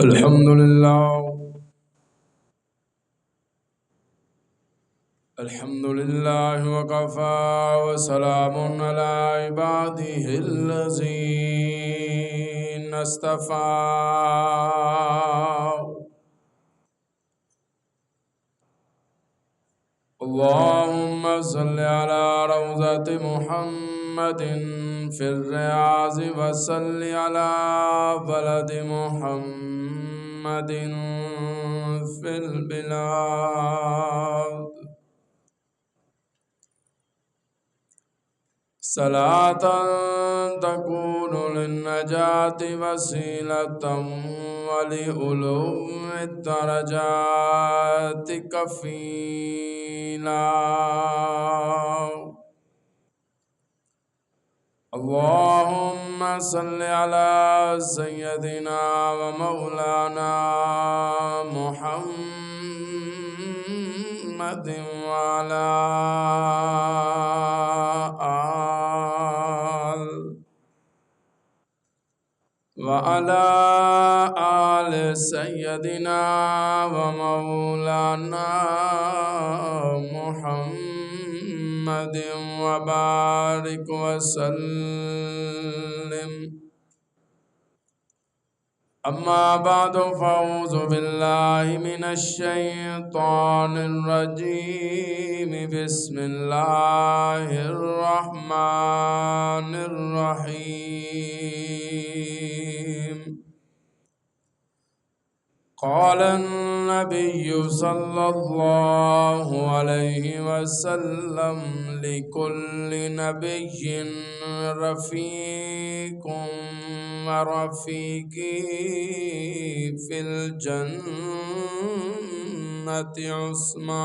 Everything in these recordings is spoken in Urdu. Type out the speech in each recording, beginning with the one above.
الحمد لله. الحمد لله وكفى وسلام على عباده الذين اصطفى. اللهم صل على روضة محمد في الرياض وصل على بلد محمد في البلاد. صلاة تكون للنجاة وسيلة ولعلو الدرجات كفيلا. اللهم صل على سيدنا ومولانا محمد وعلى آل سيدنا ومولانا محمد وبارك وسلم. أما بعد فأعوذ بالله من الشيطان الرجيم. بسم الله الرحمن الرحيم. قال النبي صلى الله عليه وسلم: لكل نبي رفيق ورفيقي في الجنة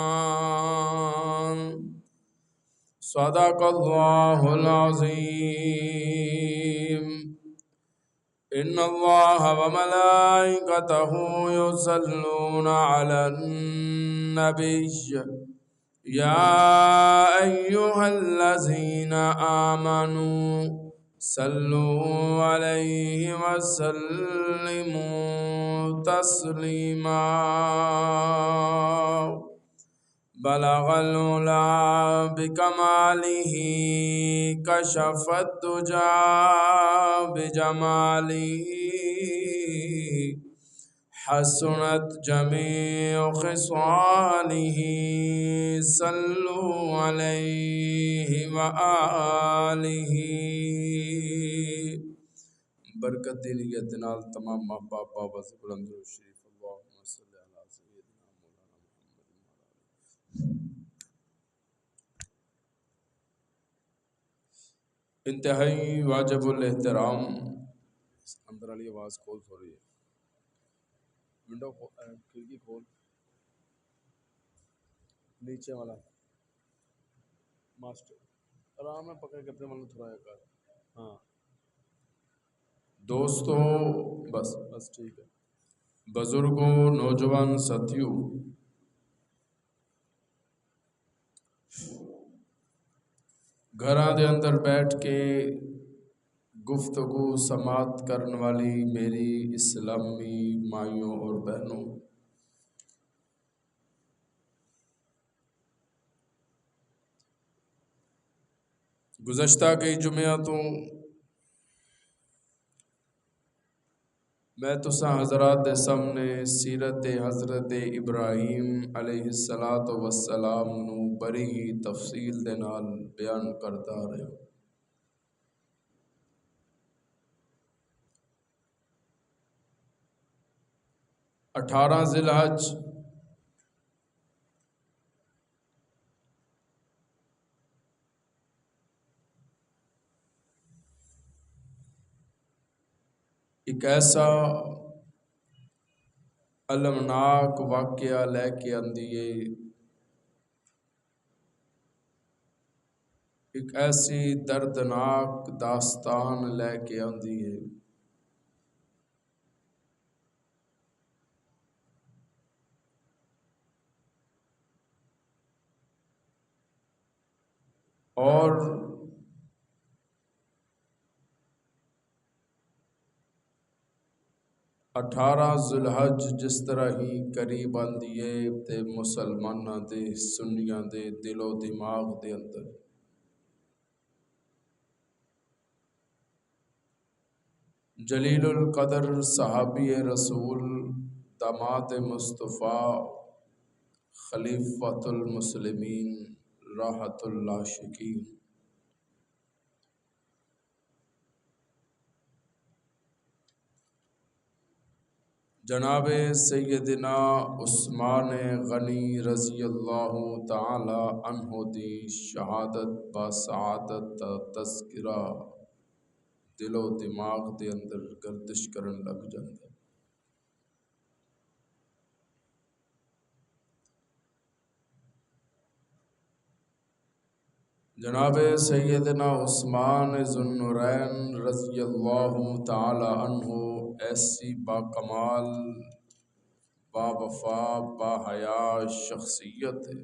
عثمان. صدق الله العظيم. إن الله وملائكته يصلون على النبي يا أيها الذين آمنوا صلوا عليه وسلموا تسليما. بلغ العلا بكماله كشف الدجى بجماله حسنت جميع خصاله. صلوا عليه وآله. برکت نیت نال تمام ماں باپ بابا سے بلند و شریف. اللہم صلی علی سیدنا مولانا محمد. انتہائی واجب الاحترام. اندر والی آواز کھول ہو رہی ہے. ونڈو کھڑکی کھول. نیچے والا ماسٹر آرام میں پکڑ کے اپنے مل تھوڑا کر. ہاں دوستو، بس ٹھیک ہے. بزرگوں، نوجوان ساتھیوں، گھراں دے اندر بیٹھ کے گفتگو سماعت کرن والی میری اسلامی مائیوں اور بہنوں، گزشتہ کئی جمعیاتوں میں تساں حضرات دے سامنے سیرت حضرت ابراہیم علیہ السلام نو بڑی ہی تفصیل دے نال بیان کرتا رہا. 18 ذی الحج ایک ایسا المناک واقعہ لے کے آندی ہے، ایک ایسی دردناک داستان لے کے آندی ہے. اور 18 ذوالحج جس طرح ہی قریب آندی ہے تے مسلماناں دے سنیاں دے دل و دماغ دے اندر جلیل القدر صحابی رسول داماد مصطفیٰ خلیفۃ المسلمین راحت اللہ شکین جناب سیدنا عثمان غنی رضی اللہ تعالی عنہ دی شہادت با سعادت دا تذکرہ دل و دماغ دے اندر گردش کرن لگ جاندے۔ جناب سیدنا عثمان ذو النورین رضی اللہ تعالی عنہ ایسی با کمال با وفا با حیا شخصیت ہے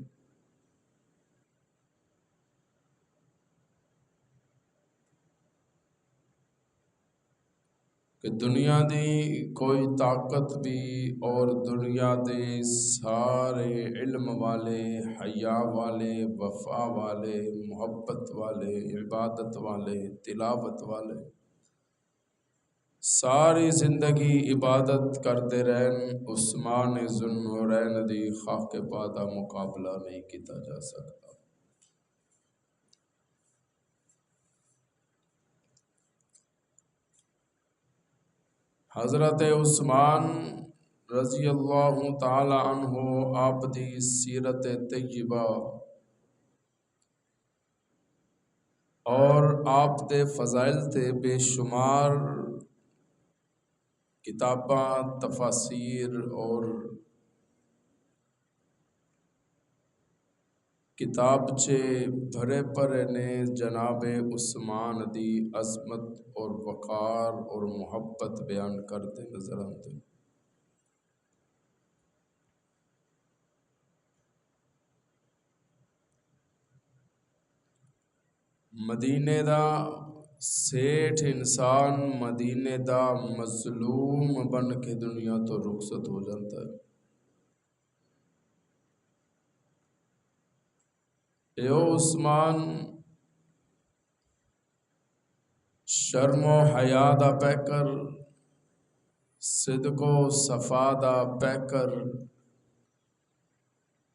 کہ دنیا دی کوئی طاقت بھی اور دنیا دے سارے علم والے حیا والے وفا والے محبت والے عبادت والے تلاوت والے ساری زندگی عبادت کرتے رہن عثمان ذو النورین دی خاک پادا مقابلہ نہیں کیتا جا سکتا۔ حضرت عثمان رضی اللہ تعالی عنہ آپ دی سیرت طیبہ اور آپ دے فضائل تے بے شمار کتاباں تفاسیر اور کتابچے بھرے پڑے نے جناب عثمان دی عظمت اور وقار اور محبت بیان کرتے نظر آتے۔ مدینے دا سیٹھ انسان مدینے دا مظلوم بن کے دنیا تو رخصت ہو جاتا ہے۔ ایو عثمان شرم و حیا دا پیکر صدق و صفا دا پیکر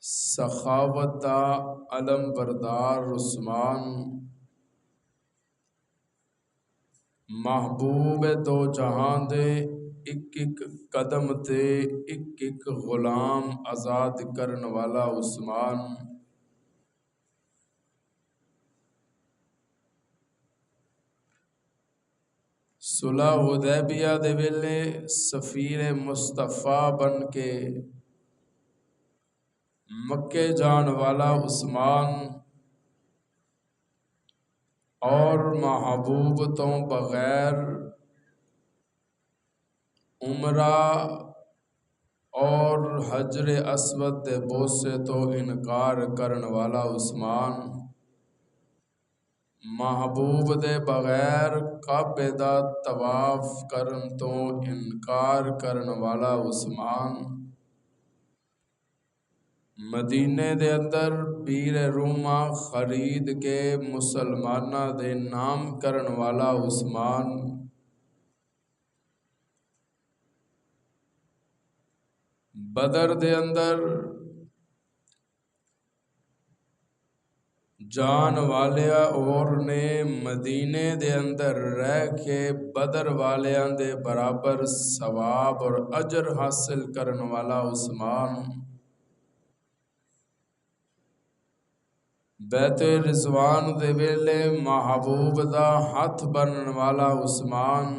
سخاوت دا علم بردار عثمان محبوب دو جہاں دے ایک ایک قدم تے ایک ایک غلام آزاد کرن والا عثمان صلح حدیبیہ دے ویلے سفیر مصطفیٰ بن کے مکے جان والا عثمان اور محبوب تو بغیر عمرہ اور حجر اسود دے بوسے تو انکار کرن والا عثمان محبوب دے بغیر کعبے دا طواف کرن تو انکار کرن والا عثمان مدینے دے اندر پیر روما خرید کے مسلمانہ دے نام کرن والا عثمان بدر دے اندر جان والیا اور نے مدینے دے اندر رہ کے بدر والیاں دے برابر ثواب اور اجر حاصل کرن والا عثمان بیت رضوان دے ویلے محبوب دا ہاتھ بنن والا عثمان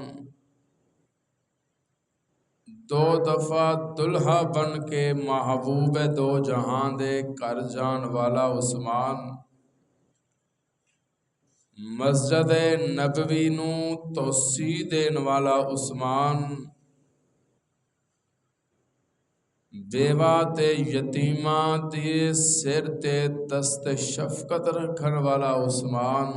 دو دفعہ دلہا بن کے محبوب دو جہاں دے کر جان والا عثمان مسجد نبوی نو توسیع دین والا عثمان بیوہ تے یتیمہ تے سر تے دست شفقت رکھن والا عثمان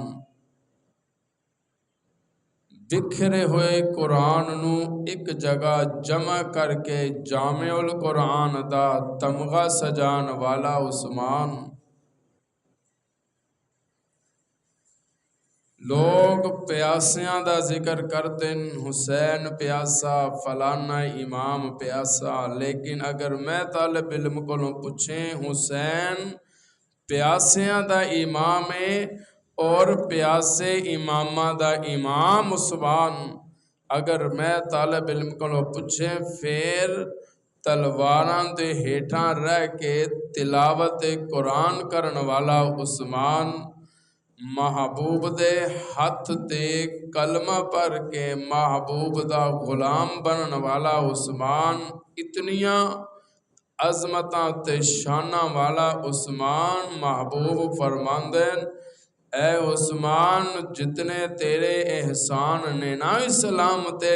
بکھرے ہوئے قرآن نو ایک جگہ جمع کر کے جامع القرآن دا تمغہ سجان والا عثمان۔ لوگ پیاسیاں دا ذکر کرتے حسین پیاسا فلانا امام پیاسا، لیکن اگر میں طالب علم کو پوچھیں حسین پیاسیاں دا امام ہے اور پیاسے امامہ دا امام عثمان، اگر میں طالب علم کو پوچھیں پھر تلواراں دے ہیٹھاں رہ کے تلاوت قرآن کرن والا عثمان، محبوب دے ہاتھ تے کلمہ پڑھ کے محبوب دا غلام بنن والا عثمان، اتنیاں عظمتاں تے شاناں والا عثمان، محبوب فرماندن اے عثمان جتنے تیرے احسان نے نا اسلام تے،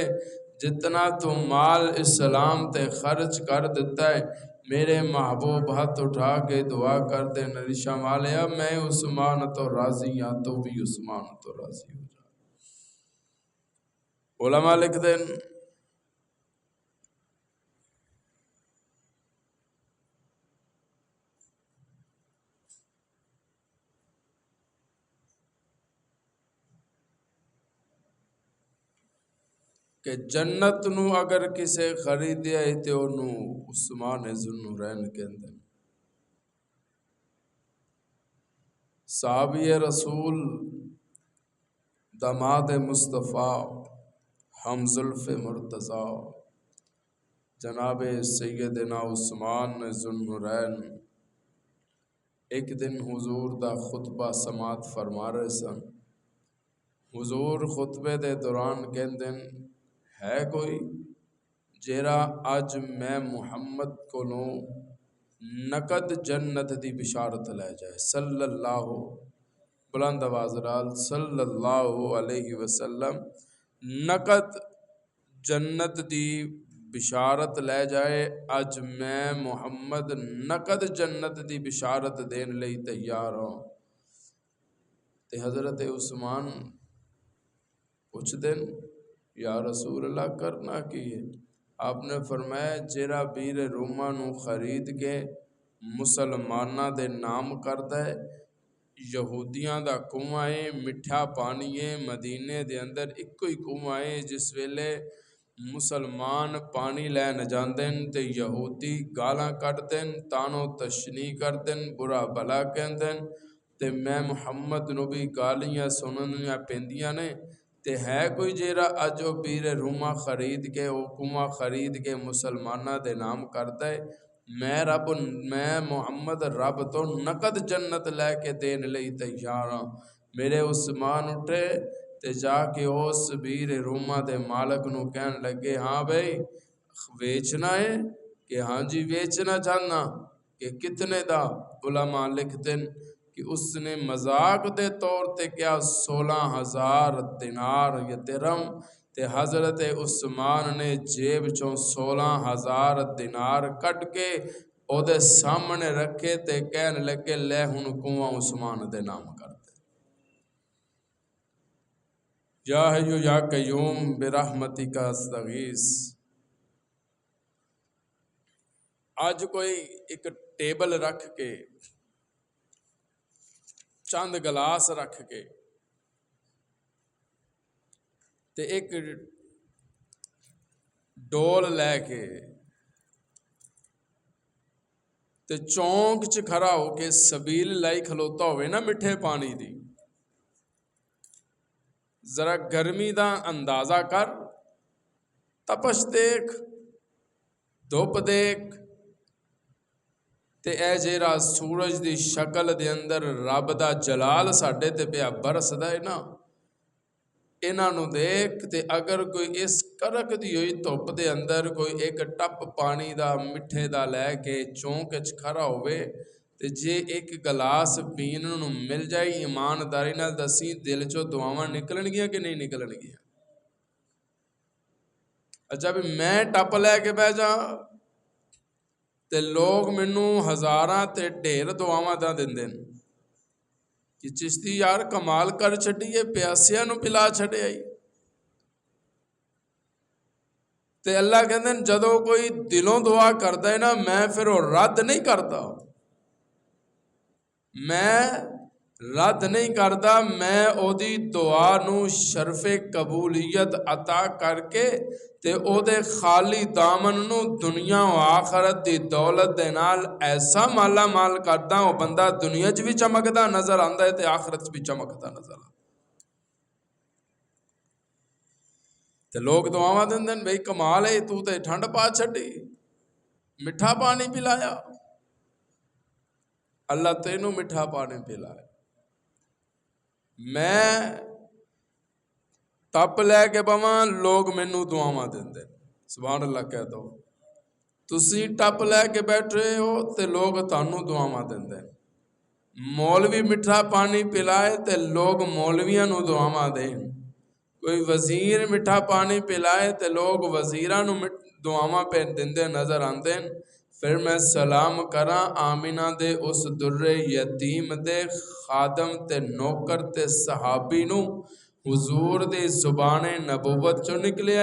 جتنا تو مال اسلام تے خرچ کر دیتا ہے، میرے محبوب ہاتھ اٹھا کے دعا کر دے نریشہ والیا میں عثمان تو راضی ہاں تو بھی عثمان تو راضی ہو جا۔ علماء لکھ دیں کہ جنت نو اگر کسے خریدیا ہے تے انہوں عثمان ذوالنورین کہندے۔ صحابی رسول داماد مصطفیٰ ہم زلف مرتضیٰ جناب سیدنا عثمان ذوالنورین ایک دن حضور دا خطبہ سماعت فرما رہے سن۔ حضور خطبے دے دوران کہندے ہے کوئی جیرا اج میں محمد کولوں نقد جنت دی بشارت لے جائے صلی اللہ بلند آواز نال صلی اللہ علیہ وسلم، نقد جنت دی بشارت لے جائے اج میں محمد نقد جنت دی بشارت دین لئی تیار ہوں۔ تے حضرت عثمان پوچھ دن یا رسول اللہ کرنا کی ہے؟ آپ نے فرمایا جیرا بیر روما نو خرید کے مسلمانہ دے نام کرتا ہے، یہودیاں دا کنواں ہے مٹھا پانی ہے، مدینے دے اندر ایک کوئی کنواں ہے جس ویلے مسلمان پانی لین جاندن تے یہودی گالاں کٹدن تانو تشنیع کردن برا بلا کہندن تے میں محمد نو بھی گالیاں سننیاں پیندیاں نے، تے ہے کوئی جیرا اجو بیر روما خرید کے او کنواں خرید کے مسلمانہ دے نام کرتا ہے، میں محمد رب تو نقد جنت لے کے دین لئی تیار ہاں۔ میرے عثمان اٹھے تے جا کے اس بیر روما دے مالک نو کہن لگے ہاں بھئی ویچنا ہے کہ ہاں جی ویچنا چاہنا کہ کتنے دا؟ علماء لکھتے ہیں کہ اس نے مذاق دے طور تے کیا 16,000 دینار یا درہم، تے حضرت عثمان نے جیب چوں 16,000 دینار کٹ کے او دے سامنے رکھے تے کہنے لگے لے ہن کنواں عثمان دے نام کر دے۔ یا حیو یا قیوم برحمتک استغیث۔ آج کوئی ایک ٹیبل رکھ کے چند گلاس رکھ کے تے ایک ڈول لے کے تے چونک چ کھڑا ہو کے سبیل لائی کھلوتا ہوئے نا مٹھے پانی دی، ذرا گرمی دا اندازہ کر، تپش دیکھ، دھوپ دیکھ، تے اے جیرا سورج دی شکل دے اندر رب دا جلال ساڈے تے پیا برسدا ہے نا، انہاں نو دیکھ تے اگر کوئی اس کرک دی ہوئی دھوپ دے اندر کوئی ایک ٹپ پانی دا مٹھے دا لے کے چونک وچ کھڑا ہوئے تے جے ایک گلاس پین نو مل جائے ایمانداری نال دسی دل چوں دعاواں نکلن گیاں کہ نہیں نکلن گیاں؟ اچھا بھی میں ٹپ لے کے بہ جا تے لوگ مینوں ہزاراں تے ڈھیر دعاواں دا دیندے کہ چشتی یار کمال کر چھڈیے پیاسیاں نو پلا چھڈے آئی۔ تے اللہ کہتے ہیں جدو کوئی دلوں دعا کرتا ہے نا میں پھر وہ رد نہیں کرتا، میں رد نہیں کرتا، میں او دی دعا نو شرف قبولیت عطا کر کے تے او دے خالی دامن نو دنیا و آخرت دی دولت دے نال ایسا مالا مال کرتا وہ بندہ دنیا چ بھی چمکدا نظر آندا ہے تے آخرت چ بھی چمکدا نظر آندا۔ تے لوگ دعاواں دیندے بھئی کمال ہے تو تے ٹھنڈ پا چھڈی، میٹھا پانی پلایا، اللہ تینوں میٹھا پانی پلایا، میں تپ لے کے بواں لوگ مینوں دعاواں دیندے، سبحان اللہ کہہ دو، تسی ٹپ لے کے بیٹھے ہو تے لوگ تانوں دعاواں دیندے، مولوی میٹھا پانی پلائے تے لوگ مولویاں نوں دعاواں دین، کوئی وزیر میٹھا پانی پلائے تے لوگ وزیراں نوں دعاواں پہ دیندے نظر آندے۔ پھر میں سلام کراں آمینہ دے اس در یتیم دے خادم تے نوکر تے صحابی نوں حضور دی زبان نبوت چو نکلے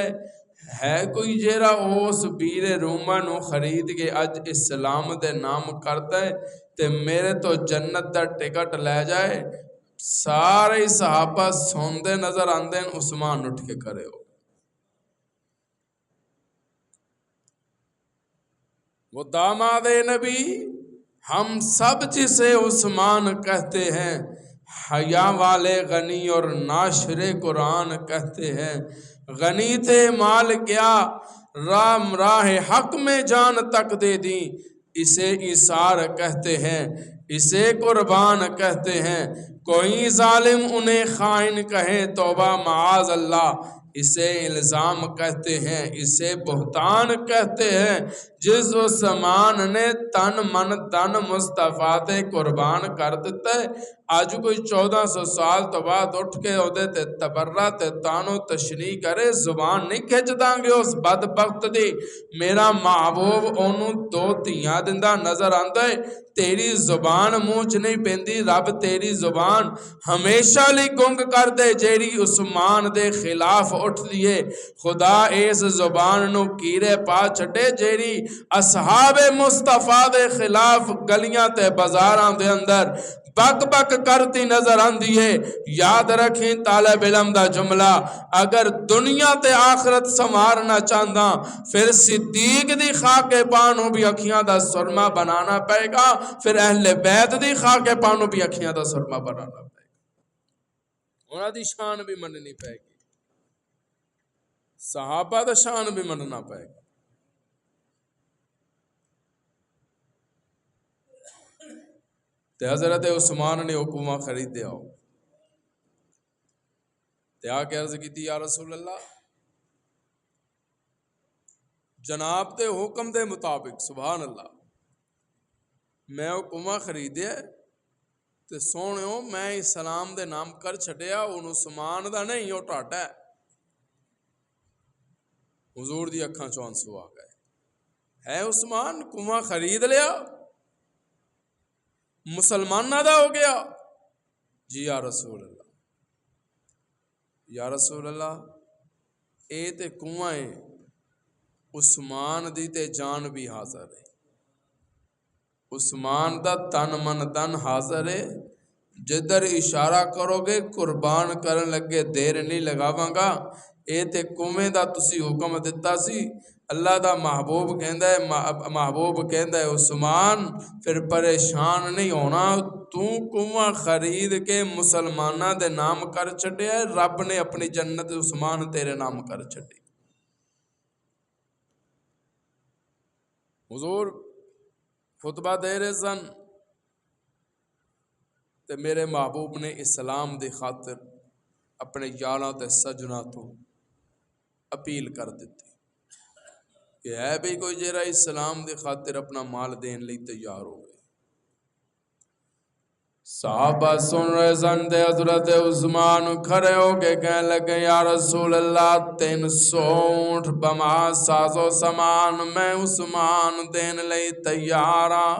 ہے کوئی جیرا اس بیر روما نو خرید کے اج اسلام دے نام کرتا ہے تے میرے تو جنت دا ٹکٹ لے جائے۔ سارے صحابہ سوندے نظر آندے، عثمان اٹھ کے کھڑے ہو، وہ داماد نبی ہم سب جسے عثمان کہتے ہیں، حیا والے غنی اور ناشر قرآن کہتے ہیں، غنی تھے مال کیا راہ حق میں جان تک دے دی، اسے ایثار کہتے ہیں، اسے قربان کہتے ہیں، کوئی ظالم انہیں خائن کہے توبہ معاذ اللہ، اسے الزام کہتے ہیں، اسے بہتان کہتے ہیں، جس عثمان نے تن من دن مصطفیٰ تے قربان کر دیتا ہے، آج کوئی 1400 سال تو بعد اٹھ کے عہدے تے تبرہ تے تانو تشریح کرے، زبان نہیں کھچ داں گے اس بدبخت دی، میرا محبوب انہوں 2 تیاں دندہ نظر آندہ ہے، تیری زبان موچ نہیں پیندی، رب تیری زبان ہمیشہ لی گنگ کر دے، جیری عثمان دے خلاف اٹھ دیے، خدا اس زبان نو کیرے پا چھٹے، جیری اصحاب مصطفیٰ دے خلاف گلیاں تے بازاراں دے اندر بک بک کرتی نظر آندی ہے۔ یاد رکھیں طالب علم دا جملہ، اگر دنیا تے آخرت سنوارنا چاہندہ پھر صدیق دی خاک پانوں بھی اکھیاں دا سرما بنانا پائے گا، پھر اہل بیت دی خاک پانوں بھی اکھیاں دا سرما بنانا پائے گا، انہاں دی شان بھی مننی پائے گی، صحابہ دا شان بھی مننا پائے گا۔ تے حضرت عثمان نے حکومہ خرید دیا ہو تے آ کے عرض کی تھی یا رسول اللہ جناب تے حکم دے مطابق، سبحان اللہ، میں حکومہ خریدیا تے سونے ہو میں اسلام دے نام کر چھڑیا، ان عثمان دا نہیں ہو ٹاٹا ہے۔ حضور دی اکھاں چوں آنسو آ گئے، ہے عثمان حکومہ خرید لیا مسلمان نہ دا ہو گیا؟ جی یا رسول اللہ، یا رسول اللہ اے تے کنواں ہے، عثمان دی تے جان بھی حاضر ہے، عثمان دا تن من دن حاضر ہے، جدر اشارہ کرو گے قربان کرن لگے دیر نہیں لگاواں گا، اے تے کنویں دا تسی حکم دیتا سی، اللہ دا محبوب کہندا ہے عثمان پھر پریشان نہیں ہونا، تو کنواں خرید کے مسلمانہ دے نام کر چھڑیا ہے، رب نے اپنی جنت عثمان تیرے نام کر چھڑی۔ حضور خطبہ دے رہے سن تے میرے محبوب نے اسلام دی خاطر اپنے یاراں تے سجنا تو اپیل کر دیتی کہ ہے بھی کوئی جیرا اسلام دی خاطر اپنا مال دین لئی تیار ہو گئے۔ صحابہ سن رہے سن تے حضرت عثمان کھڑے ہو کے کہنے لگے یا رسول اللہ 300 اونٹ بما ساز و سامان میں عثمان دین لئی تیار ہاں۔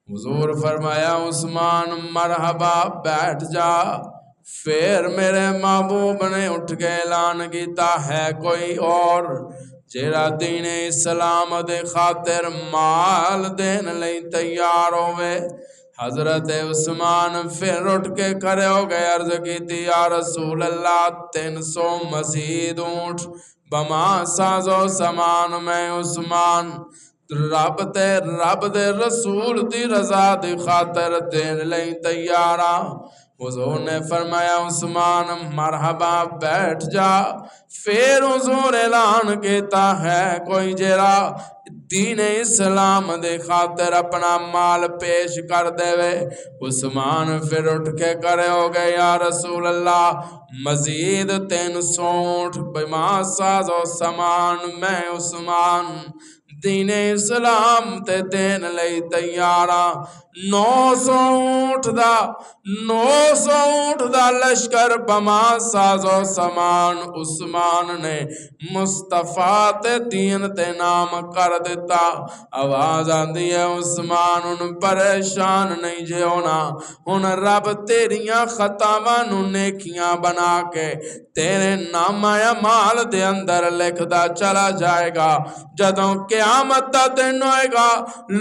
حضور فرمایا عثمان مرحبا بیٹھ جا، پھر میرے محبوب نے اٹھ کے اعلان کیتا ہے کوئی اور جیڑا دین اسلام دے خاطر مال دین لئی تیار ہوئے؟ حضرت عثمان پھر اٹھ کے کھڑے ہو گئے، عرض کی تھی یا رسول اللہ 300 مزید اونٹ بما ساز و سامان میں عثمان رب دے رسول دی رضا دی خاطر دین لئی تیارا۔ حضور نے فرمایا عثمان مرحبا بیٹھ جا۔ پھر حضور اعلان کیتا ہے کوئی جرا دین اسلام دے خاطر اپنا مال پیش کر دے وے؟ عثمان پھر اٹھ کے کھڑے ہو گئے، یا رسول اللہ مزید 300 اونٹ بما ساز و سامان میں عثمان دین اسلام تے دین لئی تیارا۔ 900 اونٹ دا لشکر بما ساز و سامان عثمان نے مصطفیٰ تے دین تے نام کر دیتا۔ آواز آندی ہے عثمان ان پریشان نہیں جے ہونا، ان رب تیریاں خطاواں نو نیکیاں بنا کے تیرے نام اعمال دے اندر لکھدا چلا جائے گا۔ جدوں قیامت دا دن ہوئے گا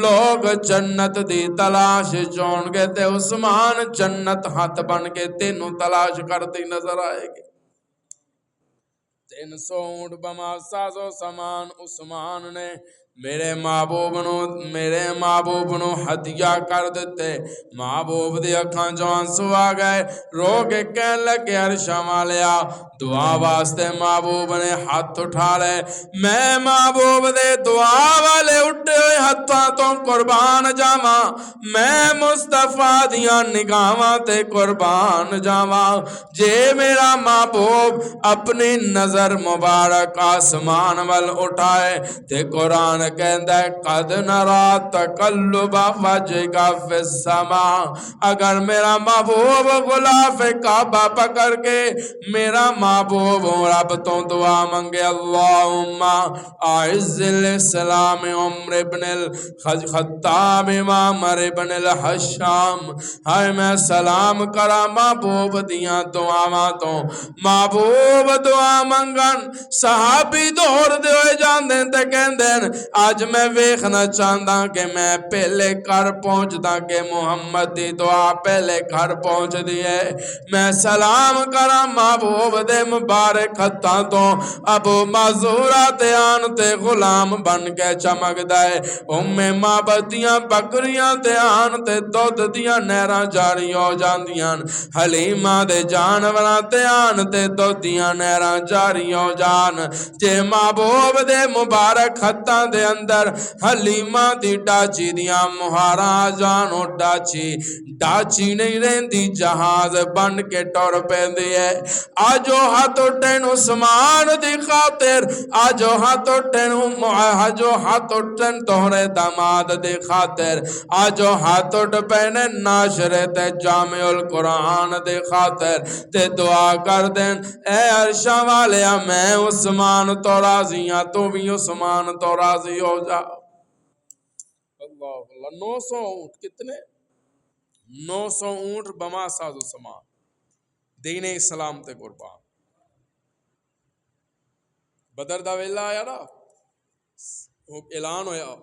لوگ جنت دی تلاش چون گے تے عثمان جنت ہاتھ بن کے تینوں تلاش کرتی نظر آئے گی۔ 300 اونٹ بما ساز و سامان عثمان نے میرے محبوب نو ہدیہ کر دیتے۔ محبوب دی اکھاں چوں آنسو آ گئے، رو کے کہن لگے عرشاں والیا دعا واسطے محبوب نے ہاتھ اٹھا لے، میں محبوب دے دعا والے اٹھے ہوئے ہتھاں تو قربان جاواں، میں مصطفیٰ دیاں نگاہاں تے قربان جاواں۔ جے میرا محبوب اپنی نظر مبارک آسمان وال اٹھائے تے قرآن کہندا ہے قد نرا تقلب وجهک فی السماء، اگر میرا محبوب غلاف کعبہ پکڑ کے میرا محبوب رب تو دعا منگے اللہم اعز الاسلام عمر بن الخطاب عمر بن الحشام، ہائے میں سلام کرا محبوب دیاں دعاواں تو۔ محبوب دعا منگن صحابی دور دے ہوئے جاندے تے کہندے آج میں ویکھنا چاہندا کہ میں پہلے گھر پہنچدا کہ محمد دی دعا پہلے گھر پہنچ دی ہے۔ میں سلام کراں محبوب دے مبارک ہتھاں تو، ابو معذورہ تے آن تے غلام بن کے چمکدا ہے، معبد دیاں بکریاں تے آن تے دودھ دیاں نہراں جاری ہو جاندیاں، حلیمہ دے جانوراں تے آن تے دودھ دیاں نہراں جاری ہو جان۔ جے محبوب دے مبارک ہتھاں دے اندر حلیمہ دی ڈاچی دیاں مہاراں جانو ڈاچی نہیں رہندی، جہاز بن کے ٹر پیندی ہے۔ آجو ہاتھ اٹھن عثمان دی خاطر، آجو ہاتھ اٹھن توہرے داماد دی خاطر، آجو ہاتھ اٹھ پینے ناشرے تے جامع القرآن دی خاطر تے دعا کر دیں اے عرشاں والیا میں عثمان تو راضی ہاں، تو بھی عثمان تو راضی ہو جا۔ اللہ اللہ 900 اونٹ کتنے؟ 900 اونٹ بما ساز و سامان دین اسلام تے قربان۔ بدر دا ویلا آیا نا، اعلان ہویا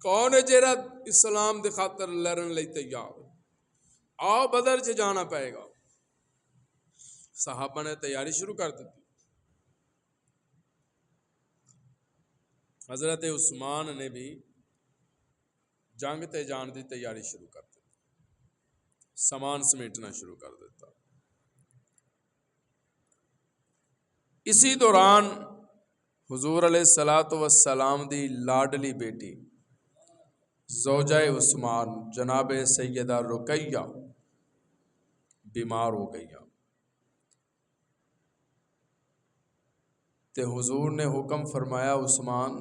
کون ہے جیڑا اسلام دے خاطر لڑن لئی تیار؟ آؤ بدر چ جانا پائے گا۔ صحابہ نے تیاری شروع کر دی۔ حضرت عثمان نے بھی جنگ تے جان دی تیاری شروع کر دی، سامان سمیٹنا شروع کر دیتا۔ اسی دوران حضور علیہ السلام دی لاڈلی بیٹی زوجہ عثمان جناب سیدہ رقیہ بیمار ہو گئی تے حضور نے حکم فرمایا عثمان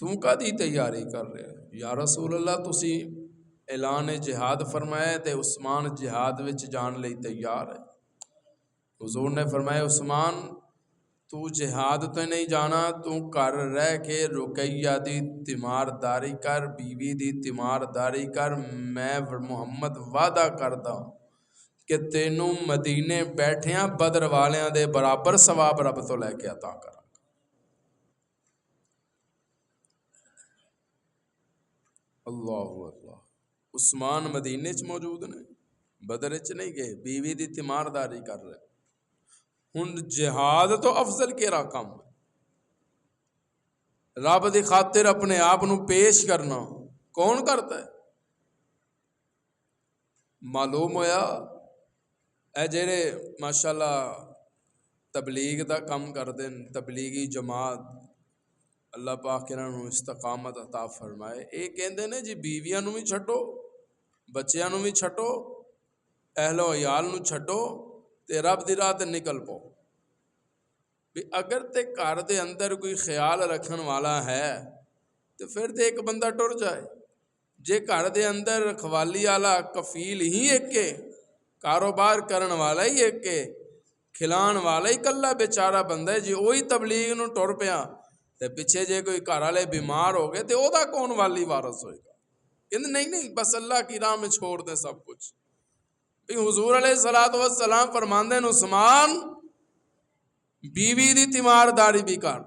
تو کدی تیاری کر رہے؟ یا رسول اللہ تسی اعلان جہاد فرمایا تے عثمان جہاد وچ جان لئی تیار ہے۔ حضور نے فرمایا عثمان تو جہاد تو نہیں جانا، تو گھر رہ کے رقیہ دی تیمارداری کر، بیوی دی تیمارداری کر، میں محمد وعدہ کردا کہ تینوں مدینے بیٹھیاں بدر والیاں دے برابر ثواب رب تو لے کے عطا کرا. اللہ اللہ. عثمان مدینے چ موجود نے، بدر چ نہیں گئے، بیوی دی تیمارداری کر رہے. ہن جہاد تو افضل کیڑا کم ہے؟ رب دی خاطر اپنے آپ نو پیش کرنا کون کرتا ہے؟ معلوم ہویا اے جڑے ماشاءاللہ تبلیغ دا کم کردے، تبلیغی جماعت، اللہ پاک انہاں نو استقامت عطا فرمائے. اے کہندے نے جی بیویاں نو بھی چھڈو، بچیاں نو بھی چھڈو، اہل و عیال نو چھڈو تے رب دی راہ تے نکل پو. بھی اگر تے گھر دے اندر کوئی خیال رکھن والا ہے تو پھر تے ایک بندہ ٹر جائے. جے گھر دے اندر رکھوالی والا کفیل ہی ایک کے، کاروبار کرن والا ہی ایک کے، کھلان والا ہی کلا بیچارہ بندہ ہے، جی وہی تبلیغ نو ٹر پیا تے پیچھے جے کوئی گھر والے بیمار ہو گئے تے او دا کون والی وارث ہوئے گا؟ کہندے نہیں بس اللہ کی راہ میں چھوڑ دے سب کچھ. بھی حضور علیہ الصلوۃ والسلام فرماندے نے عثمان بیوی دی تیمارداری بھی کر.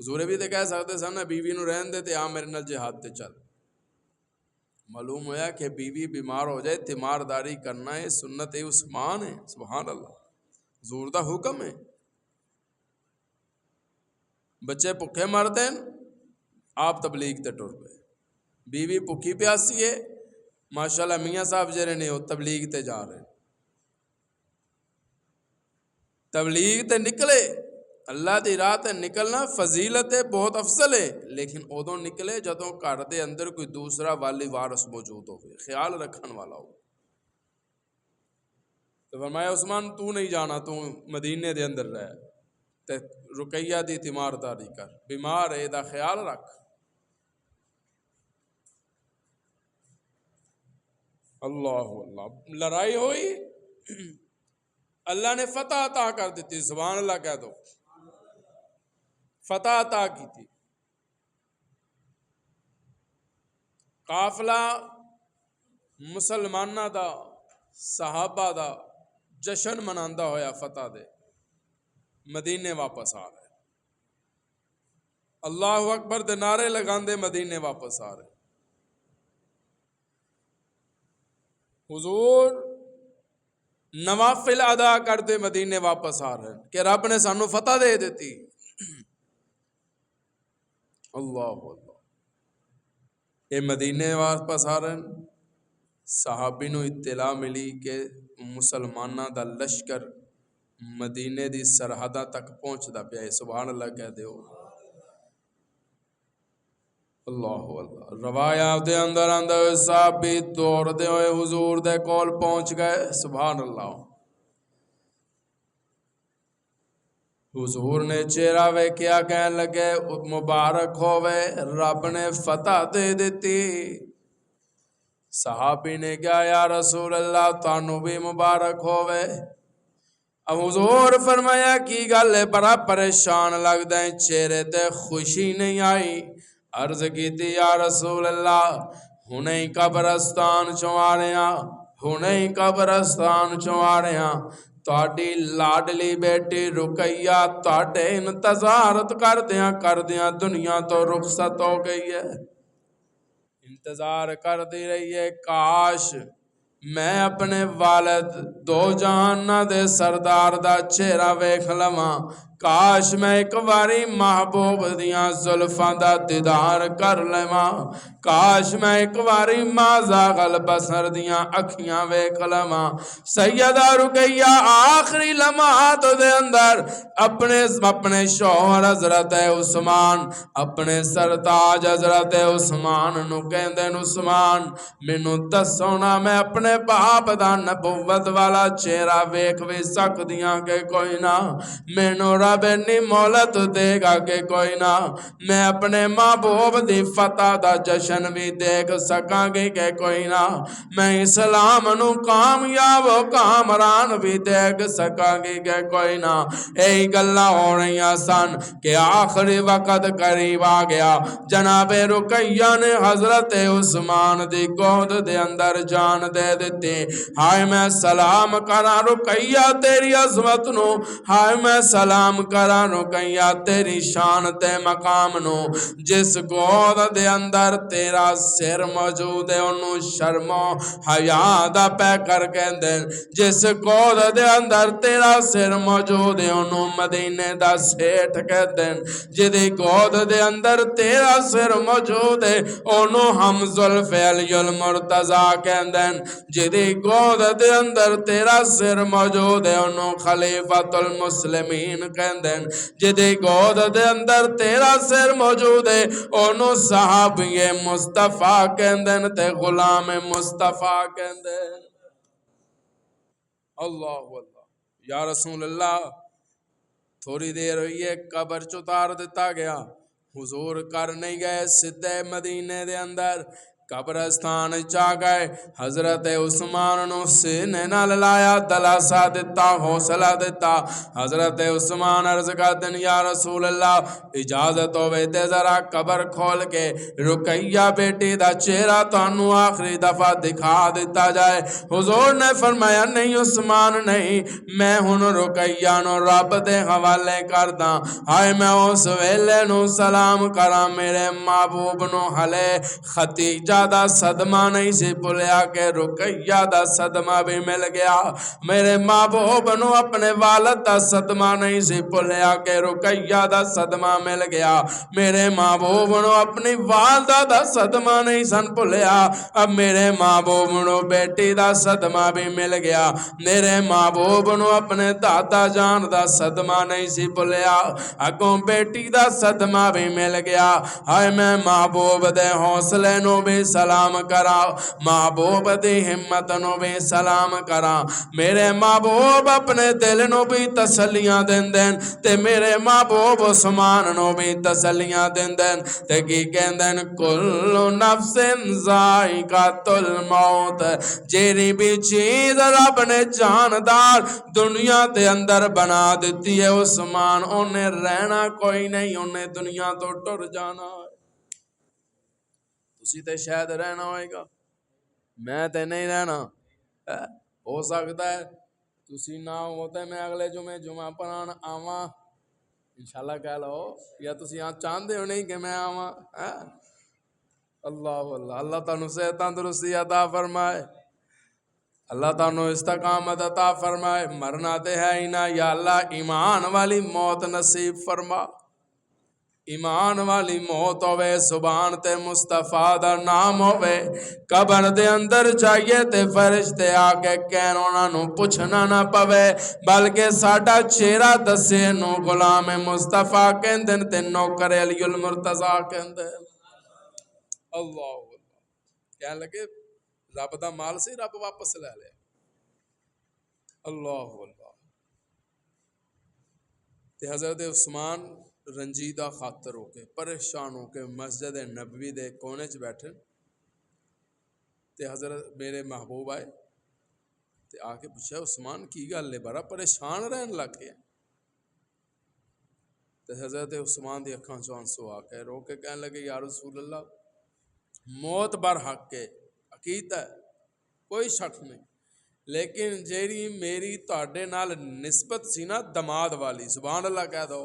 حضور بھی تے کہہ سکتے سن نا بیوی نو رہن دے تے آ میرے نال جہاد تے چل. معلوم ہوا کہ بیوی بیمار ہو جائے تیمارداری کرنا ہے سنت عثمان ہے. سبحان اللہ، حضور دا حکم ہے. بچے بھکھے مرتے ہیں آپ تبلیغ تے ٹر پے، بیوی بھکھی پیاسی ہے ماشاءاللہ میاں صاحب جڑے نے وہ تبلیغ تے جا رہے. تبلیغ تے نکلے، اللہ دی راہ تے نکلنا فضیلت ہے، بہت افضل ہے، لیکن ادوں نکلے جدوں گھر دے اندر کوئی دوسرا والی وارث موجود ہوئے، خیال رکھن والا ہو. تو فرمایا عثمان تو نہیں جانا، تو مدینے دے اندر رہ تے رقیہ دی تیمارداری کر، بیمار ہے دا خیال رکھ. اللہ اللہ. لڑائی ہوئی، اللہ نے فتح عطا کر دیتی. سبحان اللہ کہہ دو، فتح عطا کی تھی. قافلہ مسلمانہ دا، صحابہ دا جشن مناندا ہویا فتح دے مدینے واپس آ رہے. اللہ اکبر دے نعرے لگاندے مدینے واپس آ رہے. حضور نوافل ادا کرتے مدینے واپس آ رہے کہ رب نے سانو فتح دے دیتی. اللہ اللہ. یہ مدینے واپس آ رہے ہیں، صحابی نو اطلاع ملی کہ مسلمانہ دا لشکر مدینے دی سرحدہ تک پہنچدا پیا ہے. سبحان اللہ کہہ دیو. اللہ اللہ. روایات دے اندر اندر صحابی دوڑ دے ہوئے حضور دے کول پہنچ گئے. سبحان اللہ. حضور نے چہرہ ویکھیا کہنے لگے مبارک ہوئے رب نے فتح دے دیتی. صحابی نے کہا یا رسول اللہ تانوں بھی مبارک ہوئے. اب حضور فرمایا کی گل ہے بڑا پریشان لگدا ہے، چہرے تے خوشی نہیں آئی. عرض کیتی یا رسول اللہ ہنے قبرستان چوں آ رہے ہاں، ہنے قبرستان چوں آ رہے ہاں، تہاڈی لاڈلی بیٹی رقیہ تہاڈے انتظارت کردیاں دنیا تو رخصت ہو گئی ہے. انتظار کر دی رہی ہے، کاش میں اپنے والد دو جہاناں دے سردار دا چہرہ ویکھ لواں، کاش میں ایک واری محبوب دیاں زلفاں دا دیدار کر لواں، کاش میں ایک واری ما زاغل بصر دیاں اکھیاں ویکھ لواں. سیدہ رقیہ آخری لمحات دے اندر اپنے شوہر حضرت عثمان، اپنے سرتاج حضرت عثمان نو کہندے عثمان مینوں دسو نا میں اپنے باپ دا نبوت والا چہرہ ویکھ بھی سکدیاں کہ کوئی نہ، مینوں جناب انی مولت دے گا کہ کوئی نہ میں اپنے محبوب دی فتح دا جشن بھی دیکھ سکاں گی کہ کوئی نہ میں اسلام نو کامیاب و کامران بھی دیکھ سکاں گی کہ کوئی نہ اے گلا ہو رہی سن کہ آخری وقت قریب آ گیا جناب رقیہ نے حضرت عثمان دی گود دے اندر جان دے دیتی ہائے میں سلام کرا رقیہ تیری عظمت نو ہائے میں سلام کرا رقیہ تیری شان تے مقام نو جس گود دے اندر تیرا سر موجود ہے انہوں شرم و حیا دا پہ کر کے دیں جس گود دے اندر تیرا سر موجود ہے انہوں مدینے دا سیٹھ کے دیں جدی گود دے اندر تیرا سر موجود ہے انہوں حمز الفعلی المرتضی کے دیں جدی گود دے اندر تیرا سر موجود ہے انہوں خلیفۃ المسلمین کے دیں جدی گود دے اندر تیرا سر موجود ہے انہوں صحابی مصطفیٰ کے دیں تے غلام مصطفیٰ کے دیں اللہ اللہ یا رسول اللہ تھوڑی دیر ہوئی ہے قبر چتار دیتا گیا حضور کر نہیں گئے سدھے مدینے دے اندر قبرستان چا گئے حضرت عثمان نو سینے نال لایا دلاسا دیتا حوصلہ دیتا حضرت عثمان عرض کا دن یا رسول اللہ اجازت ہوئے دے ذرا قبر کھول کے رقیہ بیٹی دا چہرہ تانوں آخری دفعہ دکھا دیتا جائے حضور نے فرمایا نہیں عثمان نہیں میں ہن رقیہ نو رب دے حوالے کرداں ہائے میں اس ویلے نو سلام کراں میرے محبوب نو ہلے ختیجہ دا صدمہ نہیں سی بھولیا کہ رقیہ دا صدمہ بھی مل گیا میرے محبوب نو اپنے والد دا صدمہ نہیں سی بھولیا کہ رقیہ دا صدمہ مل گیا میرے محبوب نو اپنی والدہ دا صدمہ نہیں سن بھولیا اب میرے محبوب نو بیٹی دا صدمہ بھی مل گیا میرے محبوب نو اپنے دادا جان دا صدمہ نہیں سی بھولیا اگوں بیٹی دا صدمہ بھی مل گیا ہائے میں محبوب دے حوصلے نو بھی سلام کرا محبوب دی ہمت نو بھی سلام کرا میرے محبوب اپنے دل نو بھی تسلیاں دین دین تے میرے محبوب عثمان نو بھی تسلیاں دین دین تے کی کہن دین کل نفس ذائقۃ الموت جیری بھی چیز رب نے جاندار دنیا تے اندر بنا دیتی ہے عثمان انہیں رہنا کوئی نہیں انہیں دنیا تو ٹر جانا ہے تسی تے شاید رہنا ہوئے گا میں تے نہیں رہنا ہو سکتا ہے تسی نہ ہوتے میں اگلے جمعہ پران آواں انشاءاللہ کہہ لو یا تسی یہاں چاندے ہو نہیں کہ میں آواں اللہ اللہ اللہ تعالیٰ سے تندرستی عطا فرمائے اللہ تعالیٰ استقامت عطا فرمائے مرنا تے ہے ہی نہ یا اللہ ایمان والی موت نصیب فرما ایمان والی موت ہوئے سبحان تے مصطفیٰ دا نام ہوئے قبر دے اندر چاہیے تے فرشتے آکے کہنونا نو پوچھنا نہ پوے بلکہ ساڑھا چہرہ دسے نو غلام مصطفیٰ کہندن تے نوکر علی المرتضی کہندن اللہ کہنے لگے رب دا مال سے رب واپس لے لے اللہ اللہ تے حضرت عثمان رنجیدہ خاطر ہو کے پریشان ہو کے مسجد نبوی دے کونے چ بیٹھے تے حضرت میرے محبوب آئے تے آ کے پوچھا عثمان کی گل ہے بڑا پریشان رہن لگ گیا تے حضرت عثمان دی اکھاں چوں آنسو آ کے رو کے کہنے لگے یا رسول اللہ موت برحق ہے عقیدہ ہے کوئی شک نہیں لیکن جیری میری تہاڈے نال نسبت سی نا دماد والی سبحان اللہ کہہ دو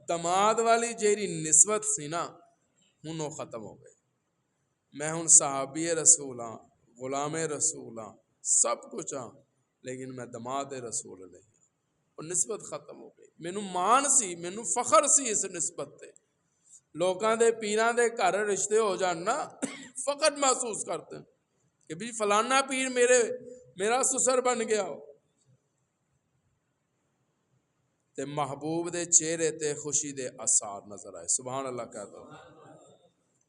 دماد والی جیری نسبت سی نا ہنوں ختم ہو گئی میں ہن صحابی رسول ہاں غلام رسول ہاں سب کچھ ہاں لیکن میں دماد رسول نہیں اور نسبت ختم ہو گئی مینوں مان سی مینوں فخر سی اس نسبت تے لوکاں دے پیراں دے گھر رشتے ہو جان نا فقط محسوس کرتے ہیں کہ بھی فلانا پیر میرا سسر بن گیا ہو تے محبوب دے چہرے تے خوشی دے آثار نظر آئے سبحان اللہ کہتا ہوں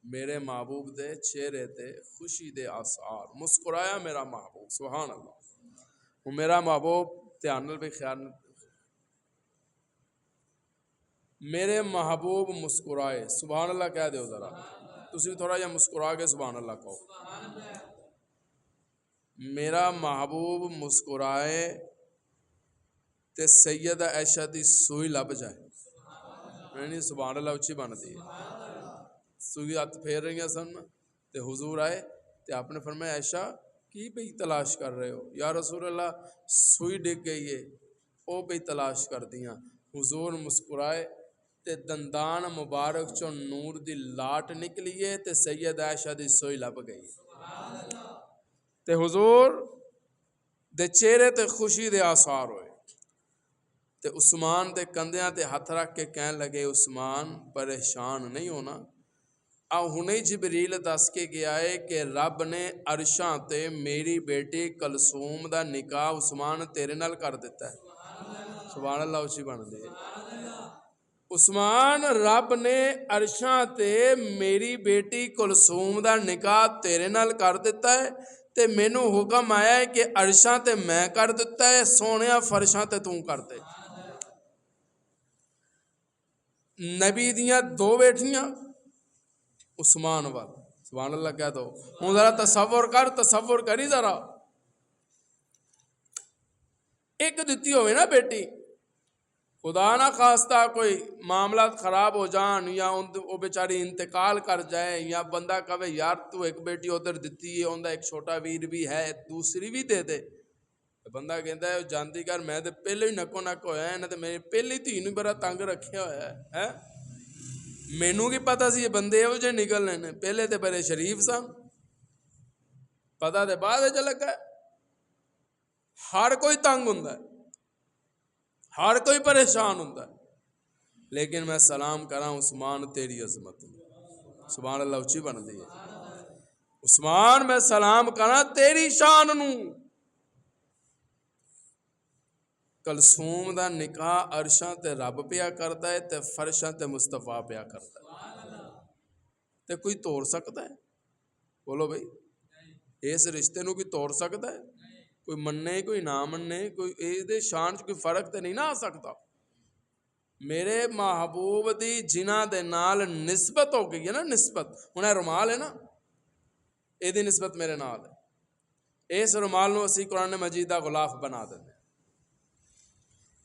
میرے محبوب دے چہرے تے خوشی دے آثار مسکرایا میرا محبوب سبحان اللہ وہ میرا محبوب دھیان نال بھی خیال میرے محبوب مسکرائے. سبحان اللہ کہہ دو ذرا, تسی بھی تھوڑا جہا مسکرا کے سبحان اللہ کہو. میرا محبوب مسکرائے تے سیدہ عائشہ دی سوئی لب جائے. نہیں سبحان اللہ اچھی بنتی ہے. سوئی ہاتھ پھیر رہی ہیں سن تے حضور آئے تے آپ نے فرمایا عائشہ کی پہ تلاش کر رہے ہو؟ یا رسول اللہ سوئی ڈگ گئی ہے او پہ تلاش کر دیاں. حضور مسکرائے تے دندان مبارک چو نور دی لاٹ نکلیے تے سید عائشہ دی سوئی لب گئی تے حضور دے چہرے تے خوشی دے آثار ہوئے تے عثمان دے کندیاں تے ہاتھ رکھ کے کہنے لگے عثمان پریشان نہیں ہونا. ہنے جبریل دس کے گیا ہے کہ رب نے عرشاں تے میری بیٹی کلثوم دا نکاح عثمان تیرے نال کر دیتا ہے. سبحان اللہ اچھی بن دے. عثمان رب نے عرشاں تے میری بیٹی کلثوم دا نکاح تیرے نال کر دیتا ہے تے مینوں حکم آیا ہے کہ عرشاں تے میں کر دیتا ہے, سونیا فرشاں تے توں کر دے. نبی دیاں دو بیٹیاں عثمان وال. سبحان اللہ کہہ دو. ہوں ذرا تصور کری ذرا. ایک دتی ہوئے نا بیٹی, خدا نہ خواستہ کوئی معاملات خراب ہو جان یا وہ بیچاری انتقال کر جائے یا بندہ کہے یار تو ایک بیٹی ادھر دتی ہے اندر ایک چھوٹا ویر بھی ہے دوسری بھی دے دے. بندہ کہتا ہے جانتی کر میں تو پہلے ہی نکو نک ہویا ہے, نہ تو میری پہلی تھی نو بڑا تنگ رکھیا ہوا ہے. مینوں کی پتہ سی یہ بندے ہو جے نکلنے نے, پہلے تے بڑے شریف سن, پتہ تے بعد وچ لگا. ہر کوئی تنگ ہوندا ہے, ہر کوئی پریشان ہوندا ہے, لیکن میں سلام کراں عثمان تیری عظمت. سبحان اللہ اچھی بندی ہے. عثمان میں سلام کراں تیری شان نو. کلثوم دا نکاح عرشاں تے رب پیا کرتا ہے تے فرشاں تے مصطفیٰ پیا کرتا ہے. تے کوئی توڑ سکتا ہے؟ بولو بھائی, اس رشتے نو کوئی توڑ سکتا ہے؟ کوئی مننے کوئی نہ مننے, کوئی دے شان کوئی فرق تے نہیں نہ آ سکتا. میرے محبوب دی جنہ دے نال نسبت ہو گئی ہے نا, نسبت انہیں رومال ہے نا, اے دی نسبت میرے نال ہے. اس رومال نو اسی قرآن مجید دا غلاف بنا دیتے.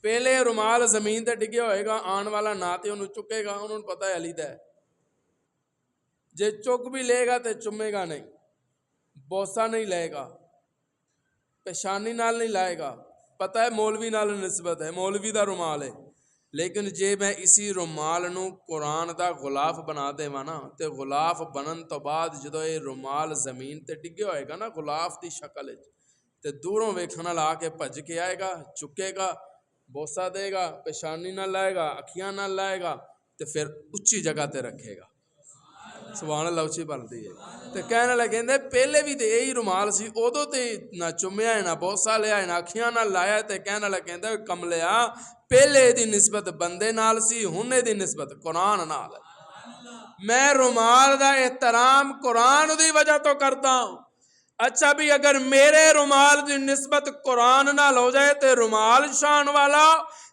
پہلے رومال زمین تے ڈگیا ہوئے گا, آن والا نہ تے انہوں چکے گا, انہوں پتہ ہے علی دا ہے. جے چک بھی لے گا تے چمے گا نہیں, بوسا نہیں لے گا, پیشانی نال نہیں لائے گا. پتہ ہے مولوی نال نسبت ہے, مولوی دا رومال ہے. لیکن جے میں اسی رومال نو قرآن دا غلاف بنا دے نا تے غلاف بنن تو بعد جدو یہ رومال زمین تے ڈگیا ہوئے گا نا غلاف دی شکل تے دوروں ویکھنا لا کے بھج کے آئے گا, چکے گا, بوسا دے گا, پیشانی نہ لائے گا, اکھیاں نہ لائے گا, تے پھر اچھی جگہ تے رکھے گا. سبحان اللہ اچھی بنتی ہے. تے کہنے لگے پہلے بھی تے یہی رومال سی, ادو تے نہ چومیا ہے نہ بوسا لیا ہے نہ اکھیاں نہ لایا. تے کہنے لگے کملیا پہلے دی نسبت بندے نال سی, ہن دی نسبت قرآن نال ہے. میں رومال دا احترام قرآن دی وجہ تو کرتا ہوں. اچھا بھی اگر میرے رومال دی نسبت قرآن نال ہو جائے تے رومال شان والا,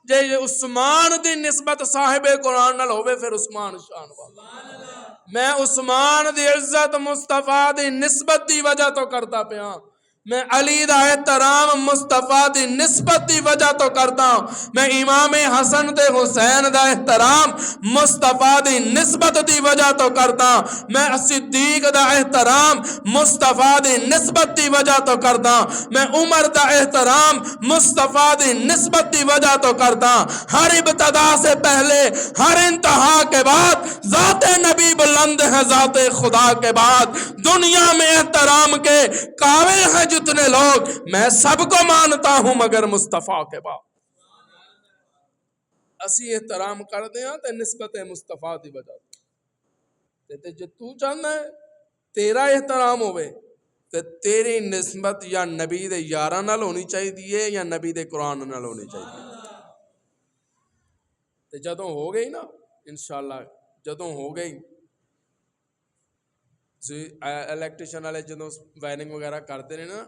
جے عثمان دی نسبت صاحب قرآن نال ہوئے پھر عثمان شان والا. میں عثمان دی عزت مصطفیٰ دی نسبت دی وجہ تو کرتا پیا, میں علی دا احترام مصطفیٰ دی نسبت دی وجہ تو کرتا ہوں. میں امام حسن تے حسین دا احترام مصطفیٰ دی نسبت دی وجہ تو کرتا ہوں. میں صدیق دا احترام مصطفیٰ دی نسبت دی وجہ تو کرتا ہوں. میں عمر دا احترام مصطفیٰ دی نسبت دی وجہ تو کرتا ہوں. ہر ابتدا سے پہلے ہر انتہا کے بعد ذات نبی بلند ہے, ذات خدا کے بعد دنیا میں احترام کے قابل ہیں جتنے لوگ, میں سب کو مانتا ہوں مگر مصطفیٰ کے بعد. اسی احترام کر دیں تے نسبت مصطفیٰ دی وجہ تے جو تو چاہنا ہے تیرا احترام ہوئے تے تیری نسبت یا نبی دے یاراں نال ہونی چاہیے یا نبی دے قرآن نال ہونی چاہیے. تے جدوں ہو گئی نا انشاءاللہ, جدوں ہو گئی الیکٹریشن والے جدوں وائرنگ وغیرہ کرتے ہیں نا,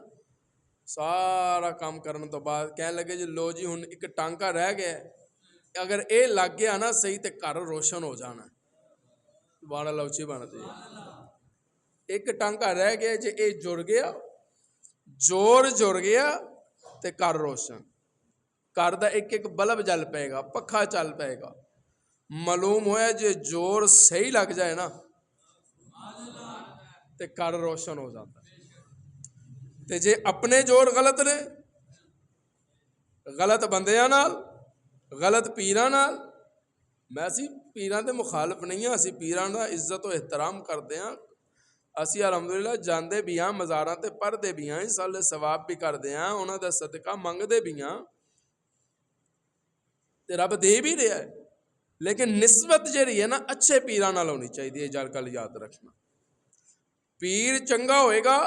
سارا کام کرنے تو بعد کہنے لگے جی لو جی ہن ایک ٹانکا رہ گیا ہے, اگر اے لگ گیا نا صحیح تے گھر روشن ہو جانا. سبحان اللہ اچھی بنتی ہے. ایک ٹانکا رہ گیا جے اے جڑ گیا جوڑ جڑ گیا تے گھر روشن. گھر دا ایک ایک بلب جل پائے گا, پکھا چل پائے گا. معلوم ہوا جے جوڑ صحیح لگ جائے نا تے گھر روشن ہو جاتا ہے. تے جے اپنے جوڑ غلط نے, غلط بندیاں نال, غلط پیراں نال, میں اسی پیراں دے مخالف نہیں ہاں, اسی پیراں دا عزت و احترام کرتے ہیں. اسی الحمدللہ جاندے بھی ہاں, مزاراں تے پڑھدے بھی ہاں, سال ثواب بھی کردے ہاں, انہاں دا صدقہ منگدے بھی ہاں تے رب دے بھی رہا ہے. لیکن نسبت جہی ہے نا اچھے پیراں نال ہونی چاہیے. یہ جل کل یاد رکھنا, پیر چنگا ہوئے گا